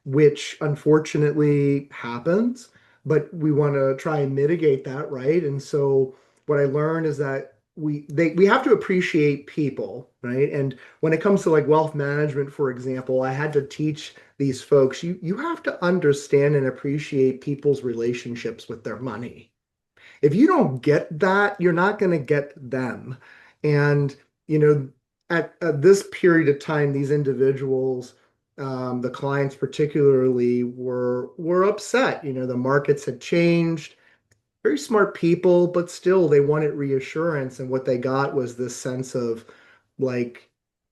which unfortunately happens, but we want to try and mitigate that, right? And so what I learned is that we have to appreciate people, right? And when it comes to like wealth management, for example, I had to teach these folks, you have to understand and appreciate people's relationships with their money. If you don't get that, you're not going to get them. And, you know, at this period of time, these individuals, the clients particularly, were upset. The markets had changed. Very smart people, but still they wanted reassurance. And what they got was this sense of like,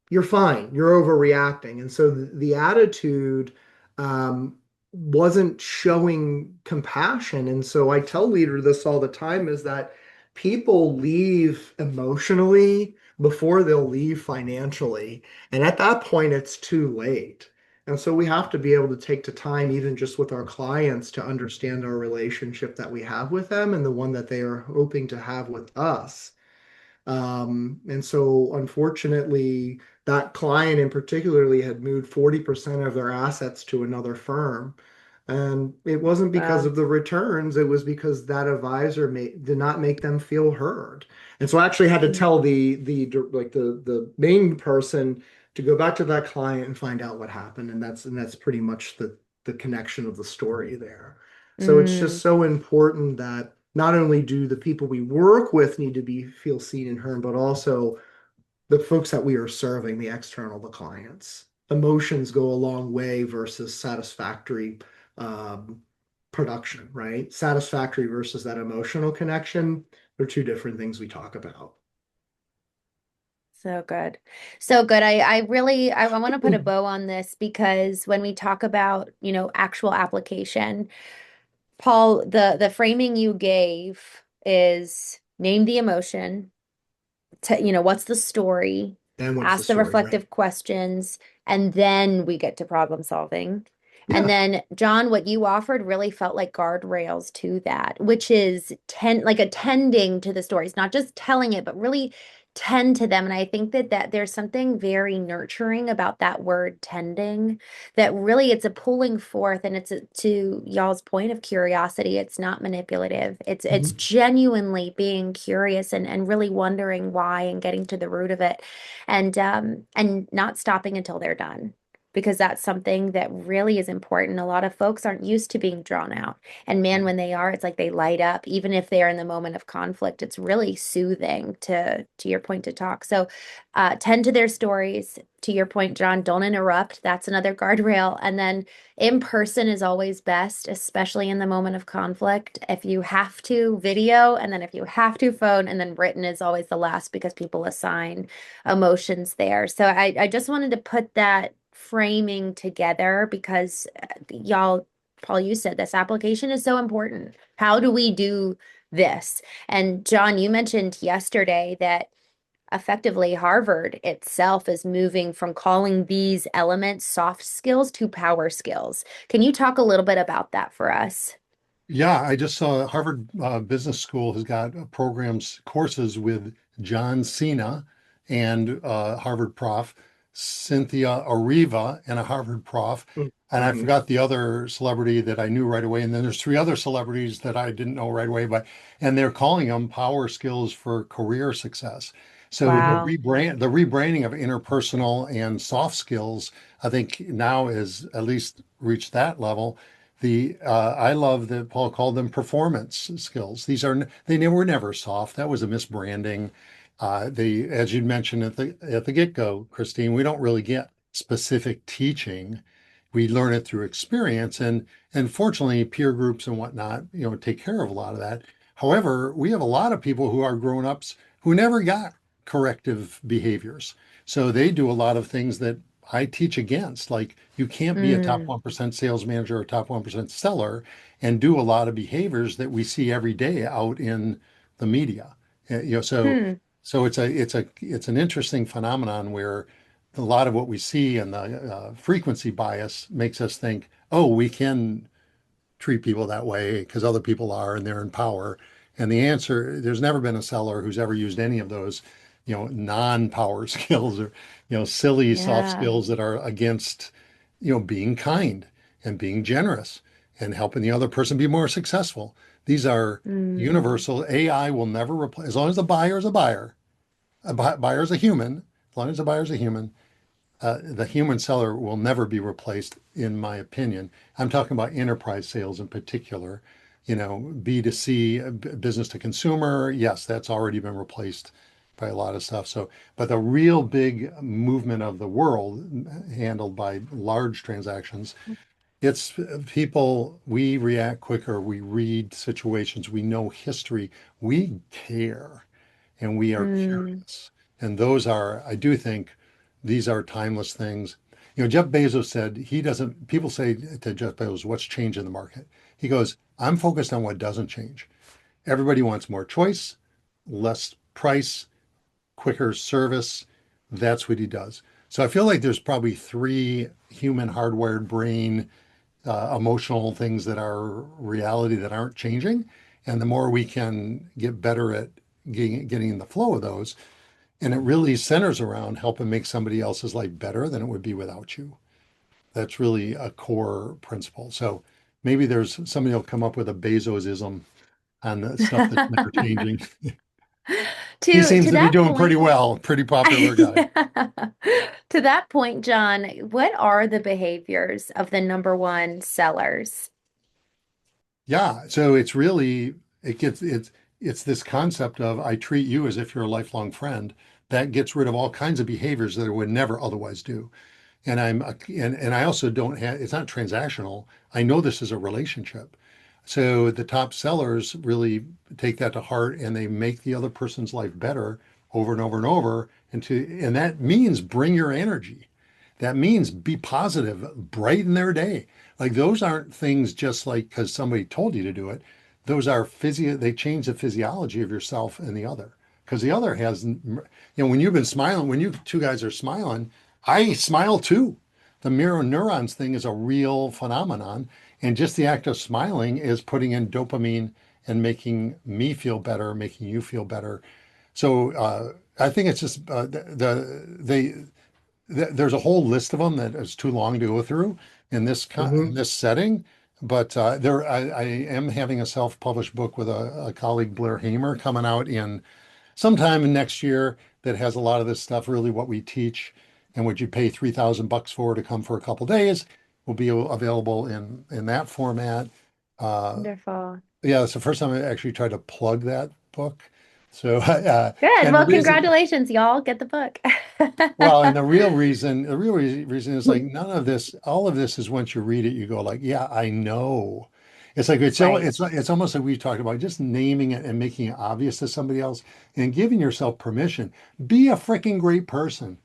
you're fine, you're overreacting. And so the attitude wasn't showing compassion. And so I tell leaders this all the time is that people leave emotionally before they'll leave financially. And at that point, it's too late. And so we have to be able to take the time, even just with our clients, to understand our relationship that we have with them and the one that they are hoping to have with us. And so, unfortunately, that client in particularly had moved 40% of their assets to another firm. And it wasn't because Wow. of the returns, it was because that advisor did not make them feel heard. And so I actually had to Mm. tell the main person to go back to that client and find out what happened. And that's pretty much the connection of the story there. So it's just Mm. so important that not only do the people we work with need to be feel seen and heard, but also the folks that we are serving, the external, the clients. Emotions go a long way versus satisfactory um, production, right? Satisfactory versus that emotional connection. They're two different things we talk about. So good. So good. I really I want to put a bow on this because when we talk about, actual application, Paul, the framing you gave is name the emotion, what's the story, And what's the ask the story, right? reflective questions, and then we get to problem solving. And Yeah. then, John, what you offered really felt like guardrails to that, which is like attending to the stories, not just telling it, but really tend to them. And I think that there's something very nurturing about that word tending, that really it's a pulling forth, and to y'all's point of curiosity. It's not manipulative. It's Mhm. genuinely being curious and really wondering why and getting to the root of it, and not stopping until they're done. Because that's something that really is important. A lot of folks aren't used to being drawn out. And man, when they are, it's like they light up. Even if they're in the moment of conflict, it's really soothing to your point to talk. So tend to their stories. To your point, John, don't interrupt. That's another guardrail. And then in person is always best, especially in the moment of conflict. If you have to, video, and then if you have to, phone, and then written is always the last because people assign emotions there. So I just wanted to put that framing together because y'all, Paul, you said this application is so important. How do we do this? And John, you mentioned yesterday that effectively Harvard itself is moving from calling these elements soft skills to power skills. Can you talk a little bit about that for us? Yeah, I just saw Harvard Business School has got programs, courses with John Cena and Harvard prof, Cynthia Ariva and a Harvard prof. And I Mhm. forgot the other celebrity that I knew right away. And then there's three other celebrities that I didn't know right away, and they're calling them power skills for career success. So Wow. the rebranding of interpersonal and soft skills, I think now is at least reached that level. I love that Paul called them performance skills. They were never soft. That was a misbranding. As you mentioned at the get-go, Christine, we don't really get specific teaching. We learn it through experience, and fortunately, peer groups and whatnot, take care of a lot of that. However, we have a lot of people who are grown-ups who never got corrective behaviors, so they do a lot of things that I teach against. Like you can't be a top Mm. 1% sales manager or top 1% seller and do a lot of behaviors that we see every day out in the media. Hmm. So it's an interesting phenomenon where a lot of what we see and the frequency bias makes us think, oh, we can treat people that way because other people are and they're in power. And the answer, there's never been a seller who's ever used any of those, non-power skills or, silly soft Yeah. skills that are against, being kind and being generous and helping the other person be more successful. These are Mm, universal. AI will never replace, as long as the buyer is a buyer, buyer is a human, as long as the buyer is a human, the human seller will never be replaced, in my opinion. I'm talking about enterprise sales in particular, B2C, business to consumer. Yes, that's already been replaced by a lot of stuff. So, but the real big movement of the world handled by large transactions, it's people, we react quicker, we read situations, we know history, we care and we are mm, curious. And those are, I do think these are timeless things. Jeff Bezos said he doesn't, people say to Jeff Bezos, what's changed in the market? He goes, I'm focused on what doesn't change. Everybody wants more choice, less price, quicker service. That's what he does. So I feel like there's probably three human hardwired brain emotional things that are reality that aren't changing. And the more we can get better at getting in the flow of those, and it really centers around helping make somebody else's life better than it would be without you. That's really a core principle. So maybe there's somebody will come up with a Bezosism on the stuff that's never changing. He seems to to be that doing pretty point, well, pretty popular guy. to that point, John, what are the behaviors of the number one sellers? Yeah, so it's really it's this concept of I treat you as if you're a lifelong friend that gets rid of all kinds of behaviors that I would never otherwise do. And and I also don't have it's not transactional. I know this is a relationship. So the top sellers really take that to heart and they make the other person's life better over and over and over. And that means bring your energy. That means be positive, brighten their day. Like those aren't things just like because somebody told you to do it. Those are they change the physiology of yourself and the other. Because the other has, when you've been smiling, when you two guys are smiling, I smile too. The mirror neurons thing is a real phenomenon. And just the act of smiling is putting in dopamine and making me feel better, making you feel better. So I think it's just there's a whole list of them that is too long to go through in in hmm this setting. But I am having a self-published book with a colleague, Blair Hamer, coming out in sometime next year that has a lot of this stuff, really what we teach and what you pay $3,000 for to come for a couple days will be available in that format. Uh, Wonderful. yeah, it's the first time I actually tried to plug that book. So, Good. and the Well, reason, congratulations, y'all. Get the book. well, and the real reason is like none of this, all of this is once you read it, you go like, yeah, I know. It's like Right. it's almost like we talked about just naming it and making it obvious to somebody else and giving yourself permission. Be a freaking great person.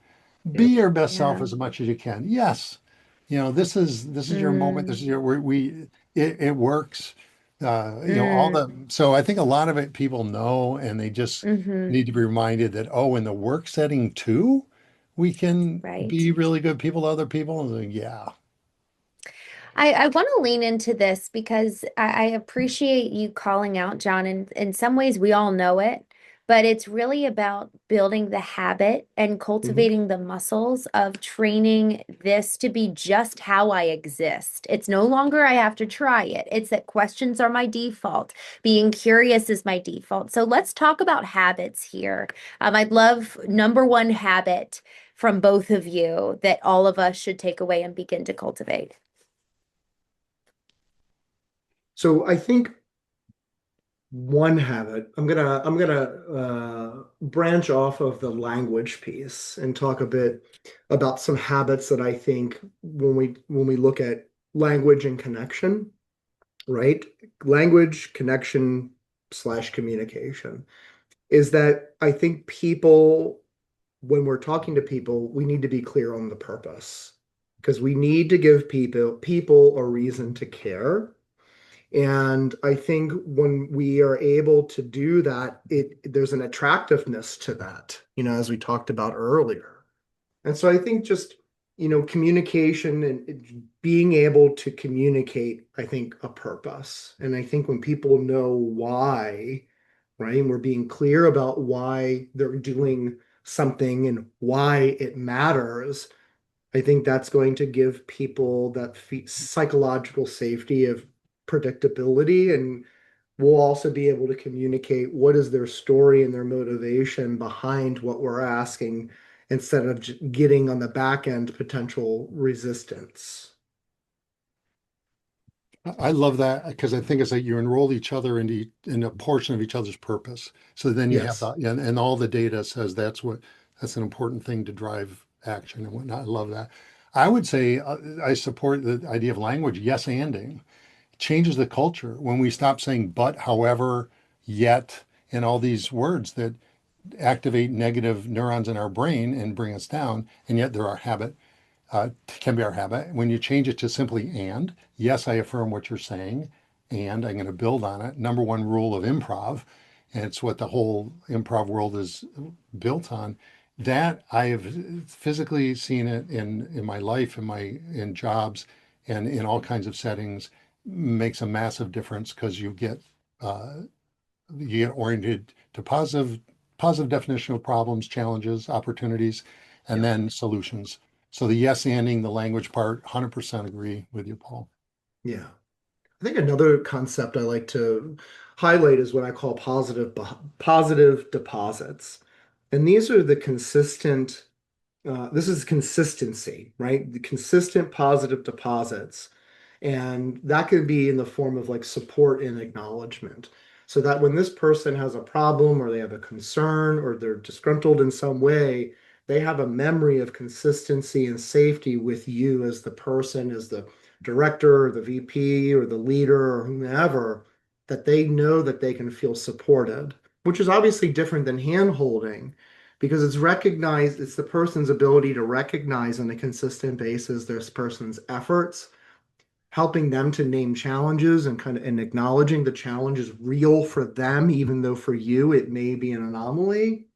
Be your best self Yeah. as much as you can. Yes, this is your moment. This Mm, is your it works. All mm, the so I think a lot of it people know, and they just hmm. need to be reminded that in the work setting too, we can Right. be really good people to other people. And like, yeah, I want to lean into this because I appreciate you calling out, John. And in some ways, we all know it, but it's really about building the habit and hmm cultivating the muscles of training this to be just how I exist. It's no longer I have to try it. It's that questions are my default. Being curious is my default. So let's talk about habits here. I'd love number one habit from both of you that all of us should take away and begin to cultivate. So I think one habit, I'm gonna branch off of the language piece and talk a bit about some habits that I think when we look at language and connection, right? Language, connection slash communication is that I think people, when we're talking to people, we need to be clear on the purpose because we need to give people a reason to care. And I think when we are able to do that, there's an attractiveness to that, as we talked about earlier. And so I think just, communication and being able to communicate, I think, a purpose. And I think when people know why, right? And we're being clear about why they're doing something and why it matters. I think that's going to give people that psychological safety of predictability, and we'll also be able to communicate what is their story and their motivation behind what we're asking instead of getting on the back end potential resistance. I love that because I think it's like you enroll each other in a portion of each other's purpose. So then you have Yes. that, and all the data says that's an important thing to drive action and whatnot. I love that. I would say I support the idea of language, yes, anding changes the culture when we stop saying but, however, yet, and all these words that activate negative neurons in our brain and bring us down, and yet they're our habit can be our habit. When you change it to simply and, yes, I affirm what you're saying, and I'm going to build on it. Number one rule of improv, and it's what the whole improv world is built on. That I have physically seen it in my life, in jobs, and in all kinds of settings, makes a massive difference because uh, you get oriented to positive definition of problems, challenges, opportunities, and Yeah. then solutions. So the yes anding the language part, 100% agree with you, Paul. Yeah. I think another concept I like to highlight is what I call positive deposits. And these are the consistent, this is consistency, right? The consistent positive deposits. And that could be in the form of like support and acknowledgement. So that when this person has a problem or they have a concern or they're disgruntled in some way, they have a memory of consistency and safety with you as the person, as the director or the VP or the leader or whomever, that they know that they can feel supported, which is obviously different than hand holding because it's recognized, it's the person's ability to recognize on a consistent basis this person's efforts, helping them to name challenges and kind of and acknowledging the challenge is real for them, even though for you it may be an anomaly,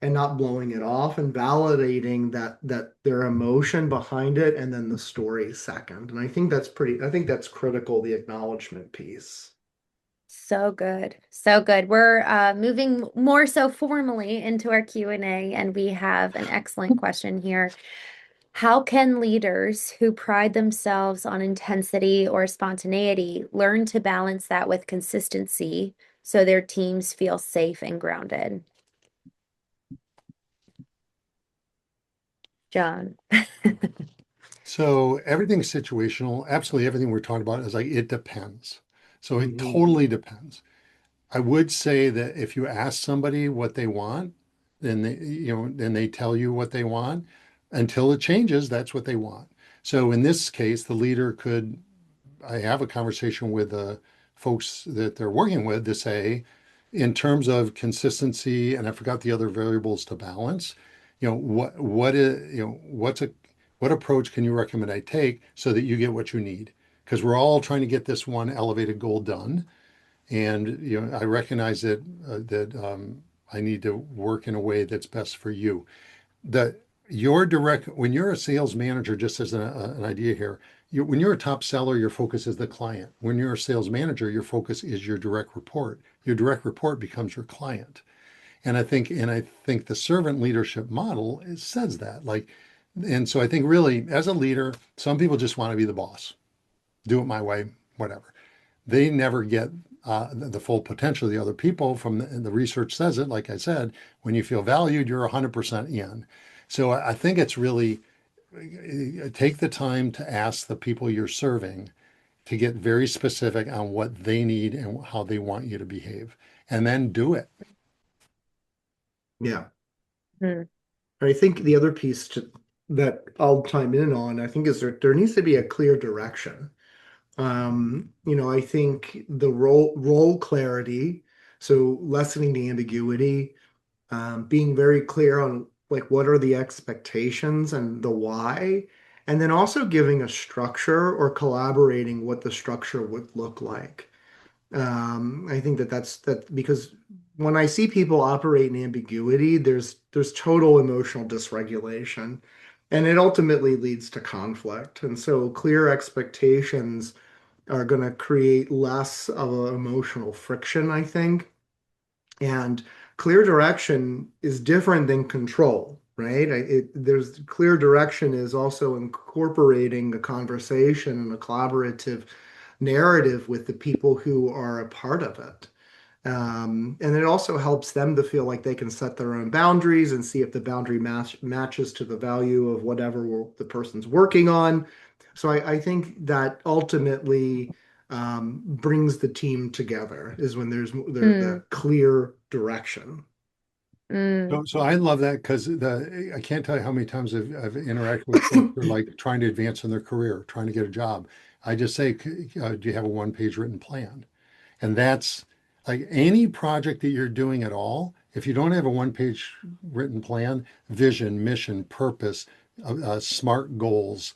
and not blowing it off and validating that their emotion behind it and then the story second. And I think that's critical, the acknowledgement piece. So good. So good. We're moving more so formally into our Q&A, and we have an excellent question here. How can leaders who pride themselves on intensity or spontaneity learn to balance that with consistency so their teams feel safe and grounded? John. So everything's situational. Absolutely everything we're talking about is like it depends. So it Mhm. totally depends. I would say that if you ask somebody what they want, then they tell you what they want. Until it changes, that's what they want. So in this case, the leader could I have a conversation with the folks that they're working with to say, in terms of consistency, and I forgot the other variables to balance, what is, what approach can you recommend I take so that you get what you need? Because we're all trying to get this one elevated goal done. And I recognize that I need to work in a way that's best for you. That your direct when you're a sales manager, just as an idea here, when you're a top seller, your focus is the client. When you're a sales manager, your focus is your direct report. Your direct report becomes your client. And I think the servant leadership model says that. And so I think really as a leader, some people just want to be the boss, do it my way, whatever. They never get the full potential of the other people. The research says it, like I said, when you feel valued, you're 100% in. So I think it's really take the time to ask the people you're serving to get very specific on what they need and how they want you to behave, and then do it. Yeah. Hmm. And I think the other that I'll chime in on, I think, is there needs to be a clear direction. I think the role clarity, so lessening the ambiguity, being very clear on like what are the expectations and the why, and then also giving a structure or collaborating what the structure would look like. I think that because when I see people operate in ambiguity, there's total emotional dysregulation, and it ultimately leads to conflict. And so clear expectations are going to create less of an emotional friction, I think. And clear direction is different than control, right? There's clear direction is also incorporating a conversation and a collaborative narrative with the people who are a part of it. And it also helps them to feel like they can set their own boundaries and see if the boundary matches to the value of whatever the person's working on. So I think that ultimately brings the team together is when there's Mm, the clear direction. mm, So I love that because I can't tell you how many times I've interacted with folks who are like trying to advance in their career, trying to get a job. I just say, do you have a one-page written plan? And that's like any project that you're doing at all. If you don't have a one-page written plan, vision, mission, purpose, smart goals,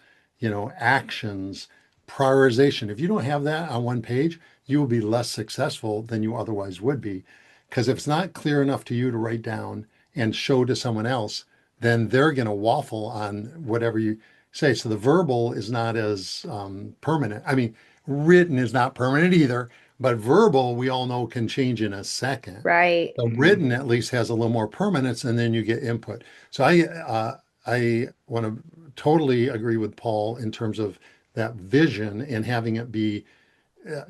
actions, prioritization. If you don't have that on one page, you will be less successful than you otherwise would be. Because if it's not clear enough to you to write down and show to someone else, then they're going to waffle on whatever you say. So the verbal is not as permanent. I mean, written is not permanent either, but verbal, we all know, can change in a second. right. The Mhm. written at least has a little more permanence, and then you get input. So I want to totally agree with Paul in terms of that vision and having it be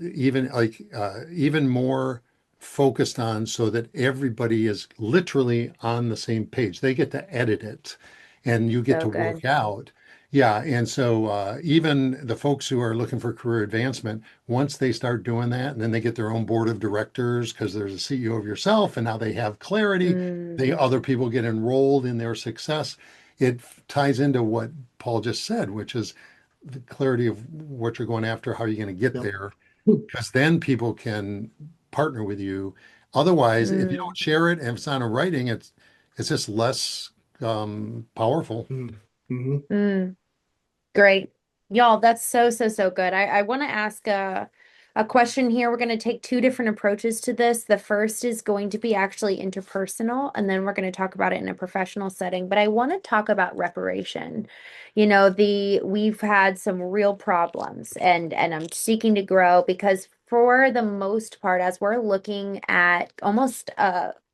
even more focused on so that everybody is literally on the same page. They get to edit it and you get So to good. work out. Yeah. And so even the folks who are looking for career advancement, once they start doing that, and then they get their own board of directors because there's a CEO of yourself, and now they have clarity, Mm, they other people get enrolled in their success. It ties into what Paul just said, which is the clarity of what you're going after, how you're going to get Yep. there, because then people can partner with you. Otherwise, if you mm, don't share it and it's not in writing, it's just less powerful. Mhm. mm. Great. Y'all, that's so, so, so good. I want to ask a question here. We're going to take two different approaches to this. The first is going to be actually interpersonal, and then we're going to talk about it in a professional setting. But I want to talk about reparation. We've had some real problems, and I'm seeking to grow because for the most part, as we're looking at almost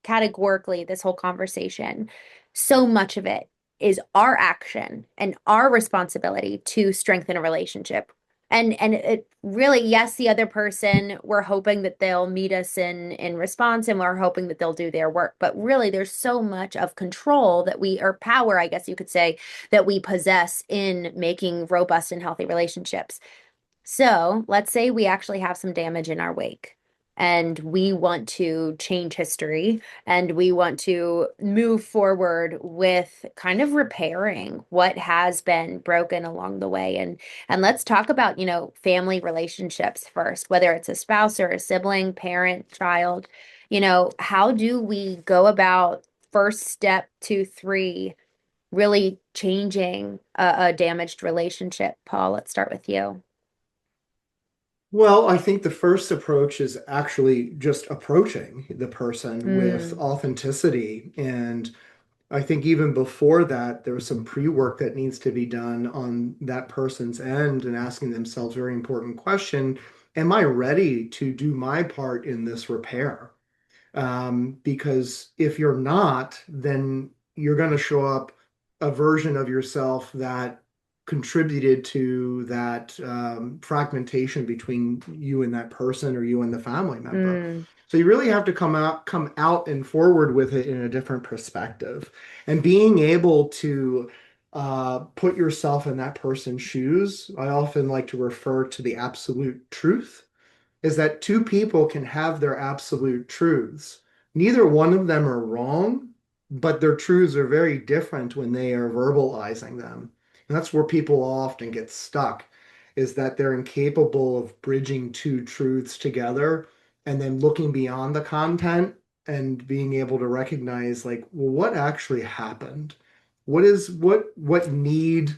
categorically this whole conversation, so much of it is our action and our responsibility to strengthen a relationship. And it really, yes, the other person, we're hoping that they'll meet us in response and we're hoping that they'll do their work. But really, there's so much of control that we, or power, I guess you could say, that we possess in making robust and healthy relationships. So let's say we actually have some damage in our wake and we want to change history and we want to move forward with kind of repairing what has been broken along the way. And let's talk about, family relationships first, whether it's a spouse or a sibling, parent, child. How do we go about first step 2, 3, really changing a damaged relationship? Paul, let's start with you. Well, I think the first approach is actually just approaching the person with Mm, authenticity. And I think even before that, there's some pre-work that needs to be done on that person's end and asking themselves a very important question. Am I ready to do my part in this repair? Because if you're not, then you're going to show up a version of yourself that contributed to that fragmentation between you and that person or you and the family member. mm, So you really have to come out and forward with it in a different perspective. And being able to put yourself in that person's shoes, I often like to refer to the absolute truth is that two people can have their absolute truths. Neither one of them are wrong, but their truths are very different when they are verbalizing them. And that's where people often get stuck, is that they're incapable of bridging two truths together and then looking beyond the content and being able to recognize like, well, what actually happened? What need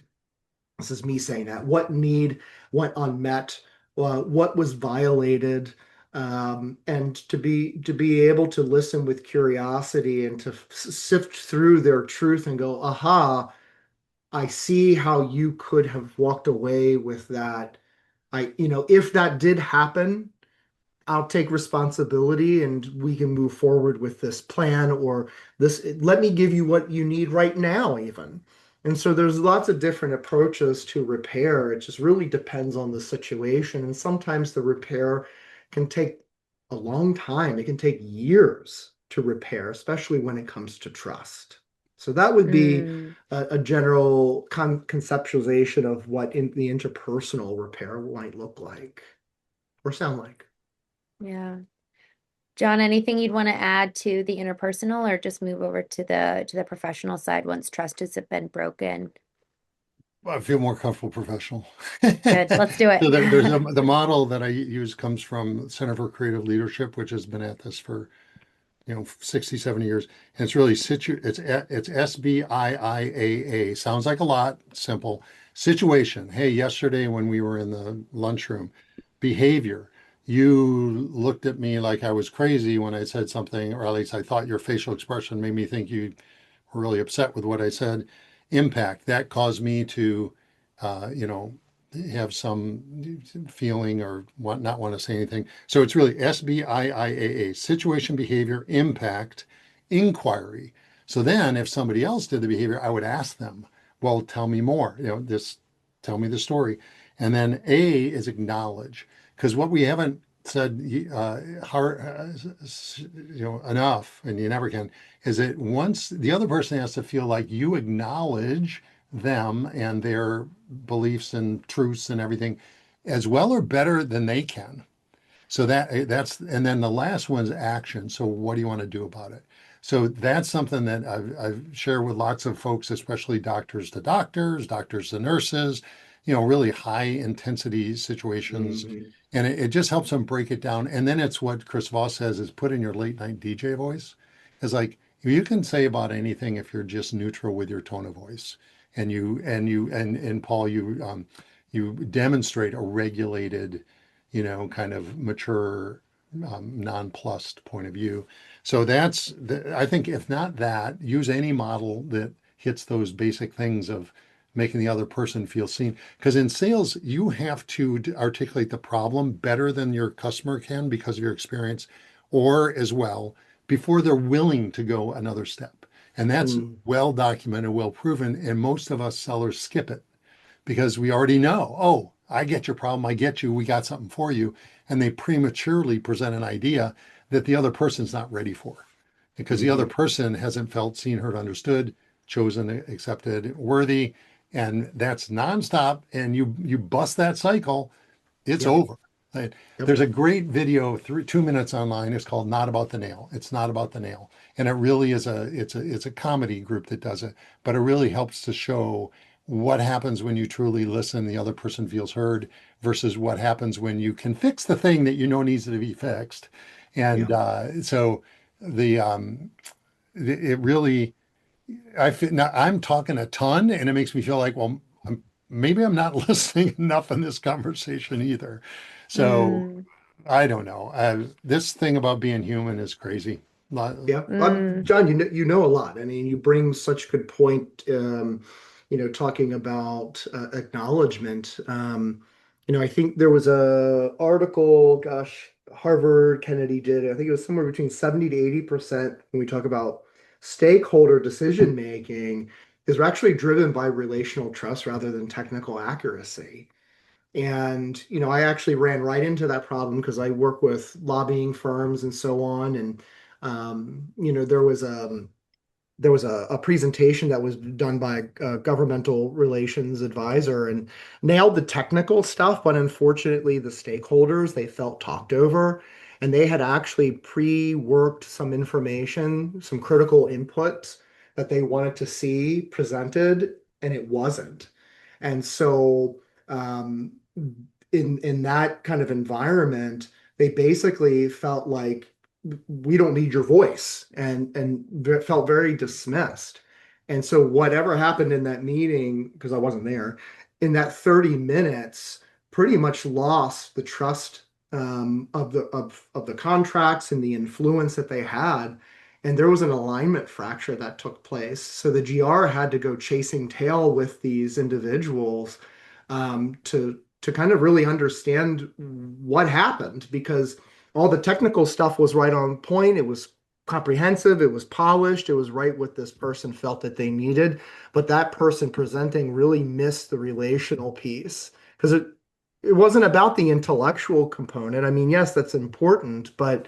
this is me saying that. What need went unmet? What was violated? And to be able to listen with curiosity and to sift through their truth and go, aha, I see how you could have walked away with that. If that did happen, I'll take responsibility and we can move forward with this plan or this. Let me give you what you need right now, even. And so there's lots of different approaches to repair. It just really depends on the situation. And sometimes the repair can take a long time. It can take years to repair, especially when it comes to trust. So that would be Mm, a general conceptualization of what the interpersonal repair might look like or sound like. yeah. John, anything you'd want to add to the interpersonal or just move over to the professional side once trust has been broken? I feel more comfortable professional. Good. Let's do it. So there's the model that I use comes from Center for Creative Leadership, which has been at this for 60, 70 years. And it's really it's SBIIAA. Sounds like a lot, simple. Situation. Hey, yesterday when we were in the lunchroom, behavior. You looked at me like I was crazy when I said something, or at least I thought your facial expression made me think you were really upset with what I said. Impact. That caused me to, you know, have some feeling or not want to say anything. So it's really SBIIAA, situation, behavior, impact, inquiry. So then if somebody else did the behavior, I would ask them, well, tell me more, tell me the story. And then A is acknowledge, because what we haven't said enough, and you never can, is that once the other person has to feel like you acknowledge them and their beliefs and truths and everything as well or better than they can. So that's and then the last one's action. So what do you want to do about it? So that's something that I've shared with lots of folks, especially doctors to nurses, really high intensity situations. Mhm. And it just helps them break it down. And then it's what Chris Voss says is put in your late night DJ voice. Is like you can say about anything if you're just neutral with your tone of voice. And Paul, you demonstrate a regulated, kind of mature, nonplussed point of view. So I think if not that, use any model that hits those basic things of making the other person feel seen. Because in sales, you have to articulate the problem better than your customer can because of your experience, or as well, before they're willing to go another step. And that's Mm. well documented, well proven. And most of us sellers skip it because we already know, oh, I get your problem. I get you. We got something for you. And they prematurely present an idea that the other person's not ready for because the other Mhm. person hasn't felt seen, heard, understood, chosen, accepted, worthy. And that's nonstop. And you bust that cycle, it's Yep. over. Right? Yep. There's a great video, 2 minutes online. It's called "Not About the Nail." It's not about the nail, and it really is it's a comedy group that does it, but it really helps to show what happens when you truly listen. The other person feels heard versus what happens when you can fix the thing that you know needs to be fixed, and Yeah. so the it really now I'm talking a ton, and it makes me feel like, well, maybe I'm not listening enough in this conversation either. So Mm, I don't know. This thing about being human is crazy. Yeah. mm, John, you know a lot. I mean, you bring such good point, talking about acknowledgement. I think there was a article, gosh, Harvard Kennedy did. I think it was somewhere between 70 to 80% when we talk about stakeholder decision making is actually driven by relational trust rather than technical accuracy. And, I actually ran right into that problem because I work with lobbying firms and so on. And, there was a presentation that was done by a governmental relations advisor and nailed the technical stuff, but unfortunately, the stakeholders they felt talked over, and they had actually pre-worked some information, some critical inputs that they wanted to see presented, and it wasn't. And so, in that kind of environment, they basically felt like we don't need your voice and felt very dismissed. And so whatever happened in that meeting, because I wasn't there, in that 30 minutes, pretty much lost the trust of the contracts and the influence that they had. And there was an alignment fracture that took place. So the GR had to go chasing tail with these individuals to kind of really understand what happened because all the technical stuff was right on point. It was comprehensive, it was polished, it was right what this person felt that they needed. But that person presenting really missed the relational piece because it wasn't about the intellectual component. I mean, yes, that's important, but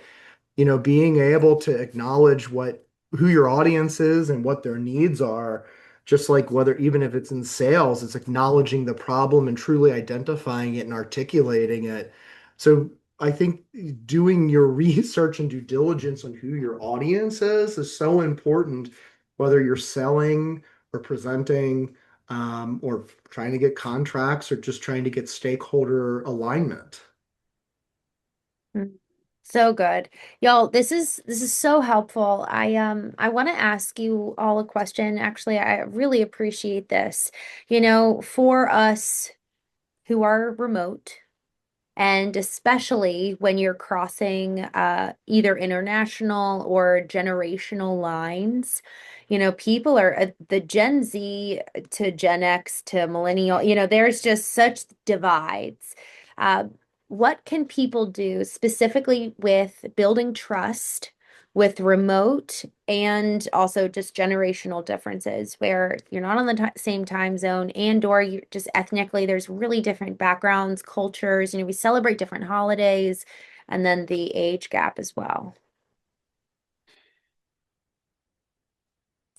being able to acknowledge what who your audience is and what their needs are, just like whether even if it's in sales, it's acknowledging the problem and truly identifying it and articulating it. So I think doing your research and due diligence on who your audience is so important, whether you're selling or presenting, or trying to get contracts or just trying to get stakeholder alignment. Mm. So good. Y'all, this is so helpful. I want to ask you all a question. Actually, I really appreciate this. For us who are remote, and especially when you're crossing either international or generational lines, people are the Gen Z to Gen X to millennial, there's just such divides. Uh, what can people do specifically with building trust with remote and also just generational differences where you're not on the same time zone and or you just ethnically there's really different backgrounds, cultures, we celebrate different holidays and then the age gap as well.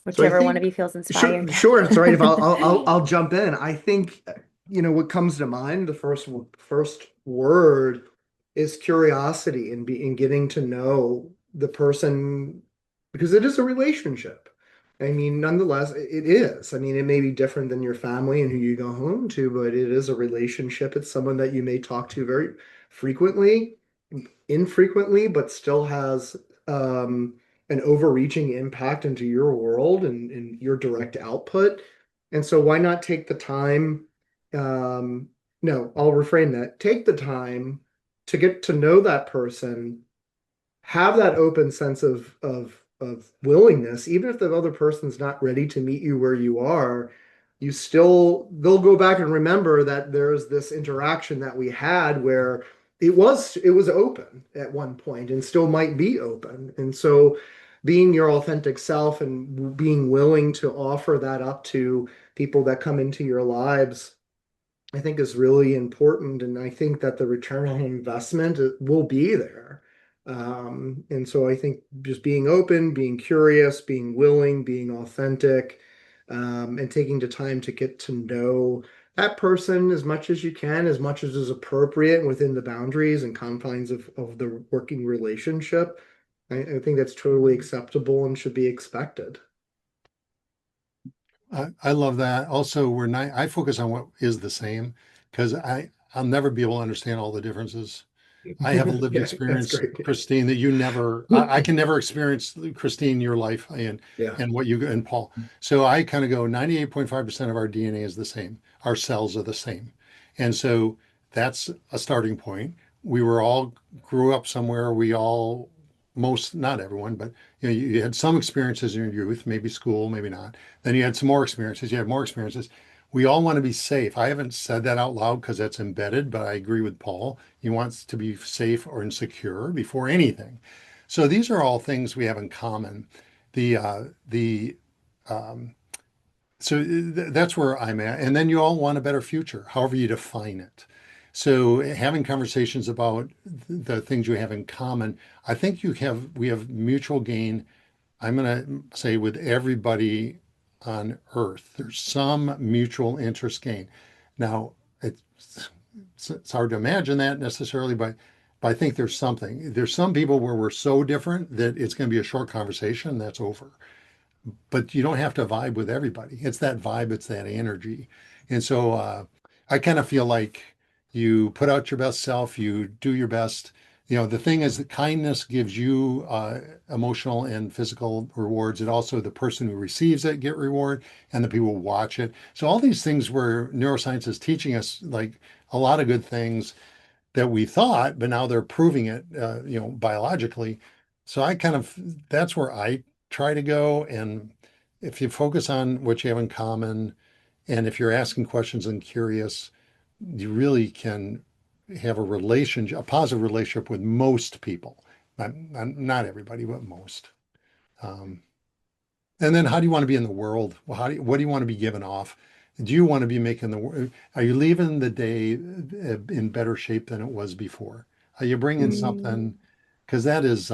So I Whichever one of think, you feels sure, inspired. sure, it's all right. If I'll jump in. I think, what comes to mind, the first word is curiosity and getting to know the person because it is a relationship. I mean, nonetheless, it is. I mean, it may be different than your family and who you go home to, but it is a relationship. It's someone that you may talk to very frequently, infrequently, but still has an overreaching impact into your world and your direct output. And so why not take the time? No, I'll reframe that. Take the time to get to know that person, have that open sense of willingness, even if the other person's not ready to meet you where you are, they'll go back and remember that there's this interaction that we had where it was open at one point and still might be open. And so being your authentic self and being willing to offer that up to people that come into your lives, I think is really important. And I think that the return on investment will be there. And so I think just being open, being curious, being willing, being authentic, and taking the time to get to know that person as much as you can, as much as is appropriate within the boundaries and confines of the working relationship. I think that's totally acceptable and should be expected. I love that. Also, we're not, I focus on what is the same because I'll never be able to understand all the differences. I have a lived Yeah, that's experience, great. Christine, that you never, I can never experience, Christine, your life Yeah. and what you and Paul. So I kind of go 98.5% of our DNA is the same. Our cells are the same. And so that's a starting point. We were all grew up somewhere. We all, most, not everyone, but you had some experiences in your youth, maybe school, maybe not. Then you had some more experiences. You had more experiences. We all want to be safe. I haven't said that out loud because that's embedded, but I agree with Paul. He wants to be safe or insecure before anything. So these are all things we have in common. The um, that's where I'm at. And then you all want a better future, however you define it. So having conversations about the things you have in common, I think we have mutual gain. I'm going to say with everybody on earth, there's some mutual interest gain. Now, it's hard to imagine that necessarily, but I think there's something. There's some people where we're so different that it's going to be a short conversation and that's over. But you don't have to vibe with everybody. It's that vibe, it's that energy. And so I kind of feel like you put out your best self, you do your best. The thing is that kindness gives you emotional and physical rewards. And also the person who receives it get reward and the people who watch it. So all these things where neuroscience is teaching us like a lot of good things that we thought, but now they're proving it, biologically. So that's where I try to go. And if you focus on what you have in common, and if you're asking questions and curious, you really can have a relationship, a positive relationship with most people. Not everybody, but most. Um, and then how do you want to be in the world? Well, what do you want to be giving off? Do you want to be making are you leaving the day in better shape than it was before? Are you bringing Mm. something? Because that is,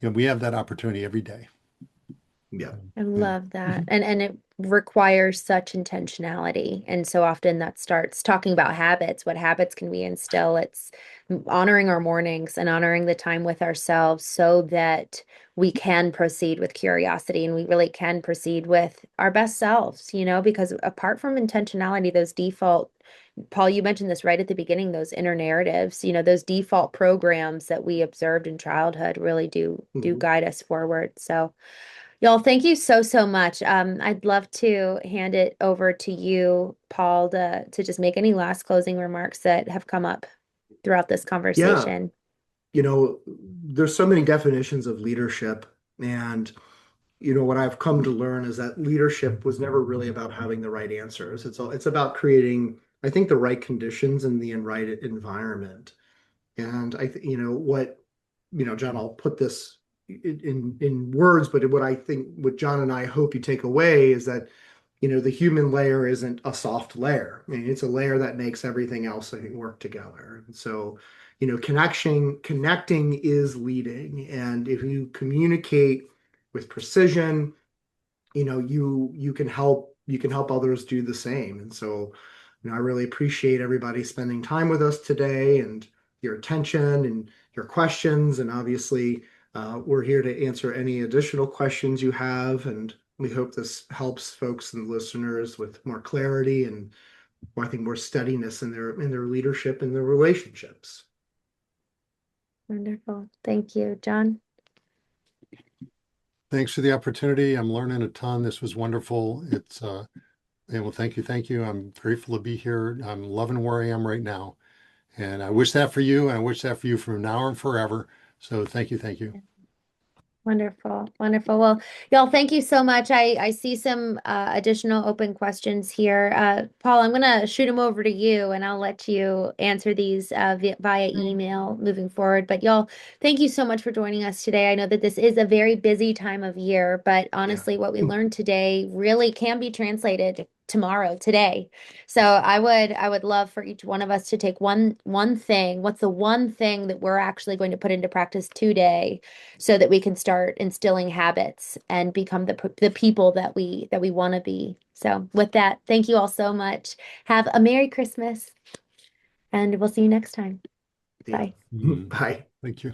we have that opportunity every day. Yeah. I Yeah. love that. And it requires such intentionality. And so often that starts talking about habits. What habits can we instill? It's honoring our mornings and honoring the time with ourselves so that we can proceed with curiosity and we really can proceed with our best selves, because apart from intentionality, those default, Paul, you mentioned this right at the beginning, those inner narratives, those default programs that we observed in childhood really do Mhm. guide us forward. So y'all, thank you so, so much. I'd love to hand it over to you, Paul, to just make any last closing remarks that have come up throughout this Yeah. conversation. There's so many definitions of leadership. And, what I've come to learn is that leadership was never really about having the right answers. It's about creating, I think, the right conditions and the right environment. And John, I'll put this in words, but what John and I hope you take away is that, the human layer isn't a soft layer. I mean, it's a layer that makes everything else, I think, work together. And so, connecting is leading. And if you communicate with precision, you can help others do the same. And so, I really appreciate everybody spending time with us today and your attention and your questions. And obviously, we're here to answer any additional questions you have. And we hope this helps folks and listeners with more clarity and, I think, more steadiness in their leadership and their relationships. Wonderful. Thank you, John. Thanks for the opportunity. I'm learning a ton. This was wonderful. Well, thank you. Thank you. I'm grateful to be here. I'm loving where I am right now. And I wish that for you. And I wish that for you from now and forever. So thank you. Thank you. Wonderful. Wonderful. Well, y'all, thank you so much. I see some additional open questions here. Paul, I'm going to shoot them over to you and I'll let you answer these via email moving forward. But y'all, thank you so much for joining us today. I know that this is a very busy time of year, but Yeah. honestly, what we learned today really can be translated tomorrow, today. So I would love for each one of us to take one thing. What's the one thing that we're actually going to put into practice today so that we can start instilling habits and become the people that we want to be. So with that, thank you all so much. Have a Merry Christmas and we'll see you next time. Yeah. Bye. Mm, Bye. thank you.